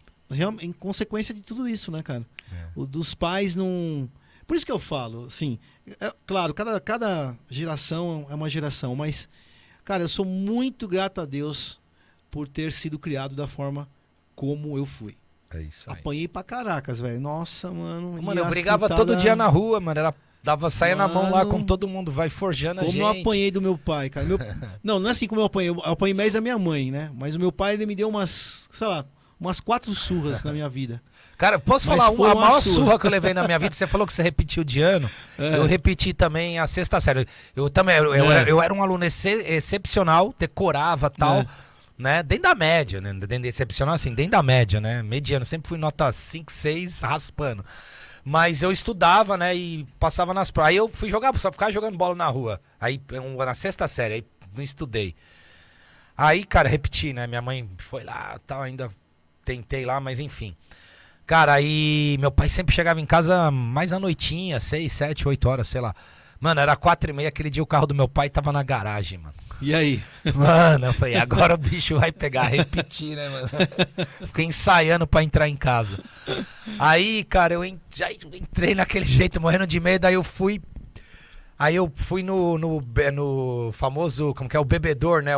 em consequência de tudo isso, né, cara? O dos pais não... Por isso que eu falo, assim, claro, cada geração é uma geração, mas, cara, eu sou muito grato a Deus por ter sido criado da forma como eu fui. É isso aí. Apanhei pra caracas, velho. Nossa, mano. Mano, e eu a brigava cintada- todo dia na rua, mano. Saia na mão lá Mano, com todo mundo, vai forjando a Como gente. eu apanhei do meu pai, cara. Não é assim como eu apanhei mais da minha mãe, né? Mas o meu pai, ele me deu umas 4 surras na minha vida. Cara, posso Mas falar foi a uma maior surra. surra que eu levei na minha vida? Você falou que você repetiu de ano. Eu repeti também a sexta série. Eu também, eu era um aluno excepcional, decorava e tal. Né? Dentro da média, né? Dentro de excepcional, assim, dentro da média, né? Mediano, sempre fui nota 5, 6, raspando. Mas eu estudava, né? E passava nas provas. Aí eu fui jogar, só ficava jogando bola na rua. Aí, na sexta série, aí não estudei. Aí, cara, repeti, né? Minha mãe foi lá, tal, ainda tentei lá, mas enfim. Cara, aí meu pai sempre chegava em casa mais à noitinha, 6, 7, 8 horas, sei lá. Mano, era 4h30, aquele dia o carro do meu pai tava na garagem, mano. E aí? Mano, eu falei, agora o bicho vai pegar, repetir, né, mano? Fiquei ensaiando pra entrar em casa. Aí, cara, já entrei naquele jeito, morrendo de medo, aí eu fui no famoso, como que é, o bebedor, né,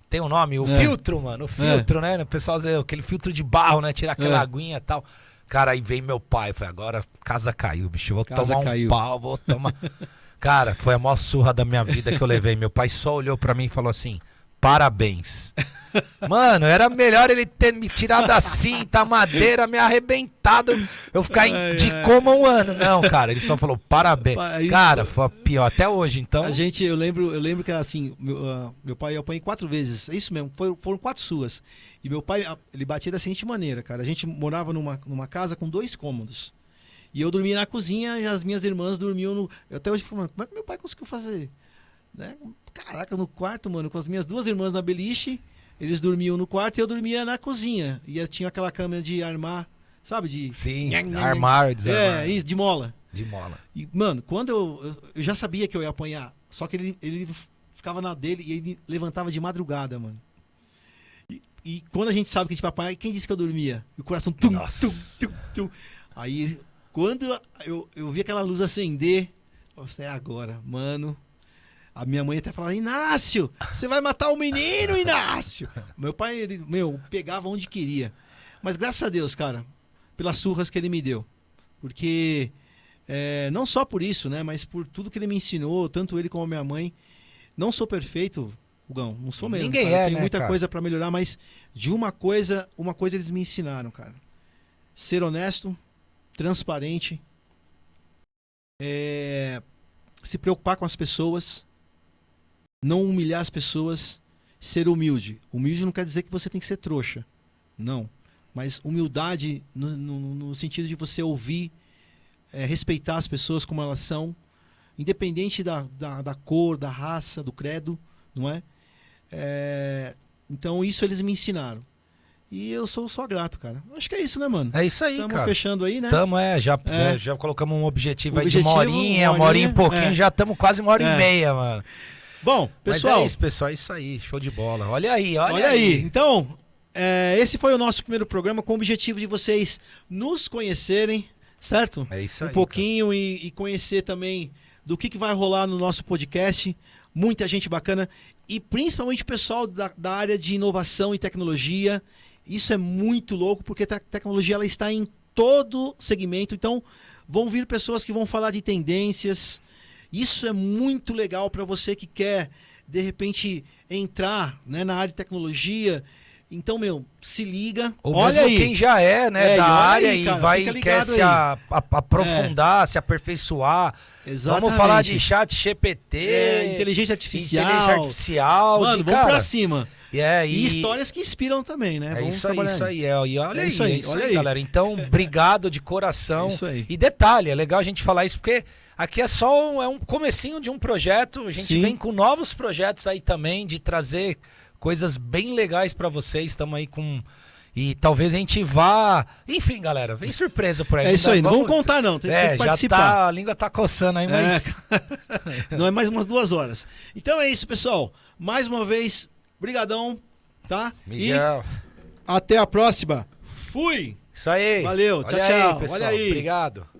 tem um nome, o filtro, mano, o filtro, né, o pessoal diz, aquele filtro de barro, né, tirar aquela aguinha e tal. Cara, aí veio meu pai, eu falei, agora casa caiu, bicho, vou tomar um pau, vou tomar... Cara, foi a maior surra da minha vida que eu levei. Meu pai só olhou pra mim e falou assim, parabéns. Mano, era melhor ele ter me tirado da cinta, a madeira, me arrebentado, eu ficar de coma um ano. Não, cara, ele só falou parabéns. Cara, foi pior até hoje, então. Eu lembro que assim, meu pai eu apanhei 4 vezes, é isso mesmo, foram 4 surras. E meu pai, ele batia da seguinte maneira, cara, a gente morava numa casa com 2 cômodos. E eu dormia na cozinha e as minhas irmãs dormiam no... Eu até hoje fico falando, como é que meu pai conseguiu fazer? Né? Caraca, no quarto, mano, com as minhas 2 irmãs na beliche, eles dormiam no quarto e eu dormia na cozinha. E eu tinha aquela câmera de armar, sabe? Sim, armar, desarmar. Isso, de mola. De mola. E, mano, quando eu já sabia que eu ia apanhar, só que ele ficava na dele e ele levantava de madrugada, mano. E quando a gente sabe que a gente vai apanhar, quem disse que eu dormia? E o coração tum, Nossa. tum, tum, tum. Aí, quando eu vi aquela luz acender, eu falei, é agora, mano. A minha mãe até falava, Inácio, você vai matar o menino, Inácio. Meu pai, ele, pegava onde queria. Mas graças a Deus, cara, pelas surras que ele me deu. Porque, não só por isso, né, mas por tudo que ele me ensinou, tanto ele como a minha mãe. Não sou perfeito, Hugão, não sou mesmo. Ninguém cara. é, Tem né, muita cara? coisa pra melhorar, mas de uma coisa eles me ensinaram, cara. Ser honesto, transparente, se preocupar com as pessoas, não humilhar as pessoas, ser humilde. Humilde não quer dizer que você tem que ser trouxa, não. Mas humildade no sentido de você ouvir, respeitar as pessoas como elas são, independente da cor, da raça, do credo, não é? Então isso eles me ensinaram. E eu sou só grato, cara. Acho que é isso, né, mano? É isso aí, Tamo cara. fechando aí, né? Tamo, já colocamos um objetivo aí de Objetivo, uma horinha e pouquinho, já estamos quase uma hora e meia, mano. Bom, pessoal. Mas é isso, pessoal, é isso aí, show de bola. Olha aí, Olha aí. Então, esse foi o nosso primeiro programa com o objetivo de vocês nos conhecerem, certo? É isso aí. Um pouquinho e conhecer também do que vai rolar no nosso podcast. Muita gente bacana e principalmente o pessoal da área de inovação e tecnologia. Isso é muito louco porque a tecnologia ela está em todo segmento. Então vão vir pessoas que vão falar de tendências. Isso é muito legal para você que quer de repente entrar, né, na área de tecnologia. Então, se liga. Ou olha mesmo aí. quem já é, né, da área aí, cara, quer se aprofundar, se aperfeiçoar. Exatamente. Vamos falar de chat GPT, inteligência artificial. Mano, vamos pra cima. E histórias que inspiram também, né? É isso aí. E olha É isso aí, galera. Então, obrigado de coração. É isso aí. E detalhe, é legal a gente falar isso porque aqui é só um comecinho de um projeto. A gente vem com novos projetos aí também de trazer coisas bem legais pra vocês. Estamos aí com... E talvez a gente vá... Enfim, galera, vem surpresa por aí. É isso aí, não vamos contar não, tem que participar. A língua tá coçando aí, mas... Não é mais umas 2 horas. Então é isso, pessoal. Mais uma vez, brigadão, tá? Miguel. E até a próxima. Fui! Isso aí. Valeu, Olha tchau, aí, tchau. pessoal. Olha aí. Obrigado.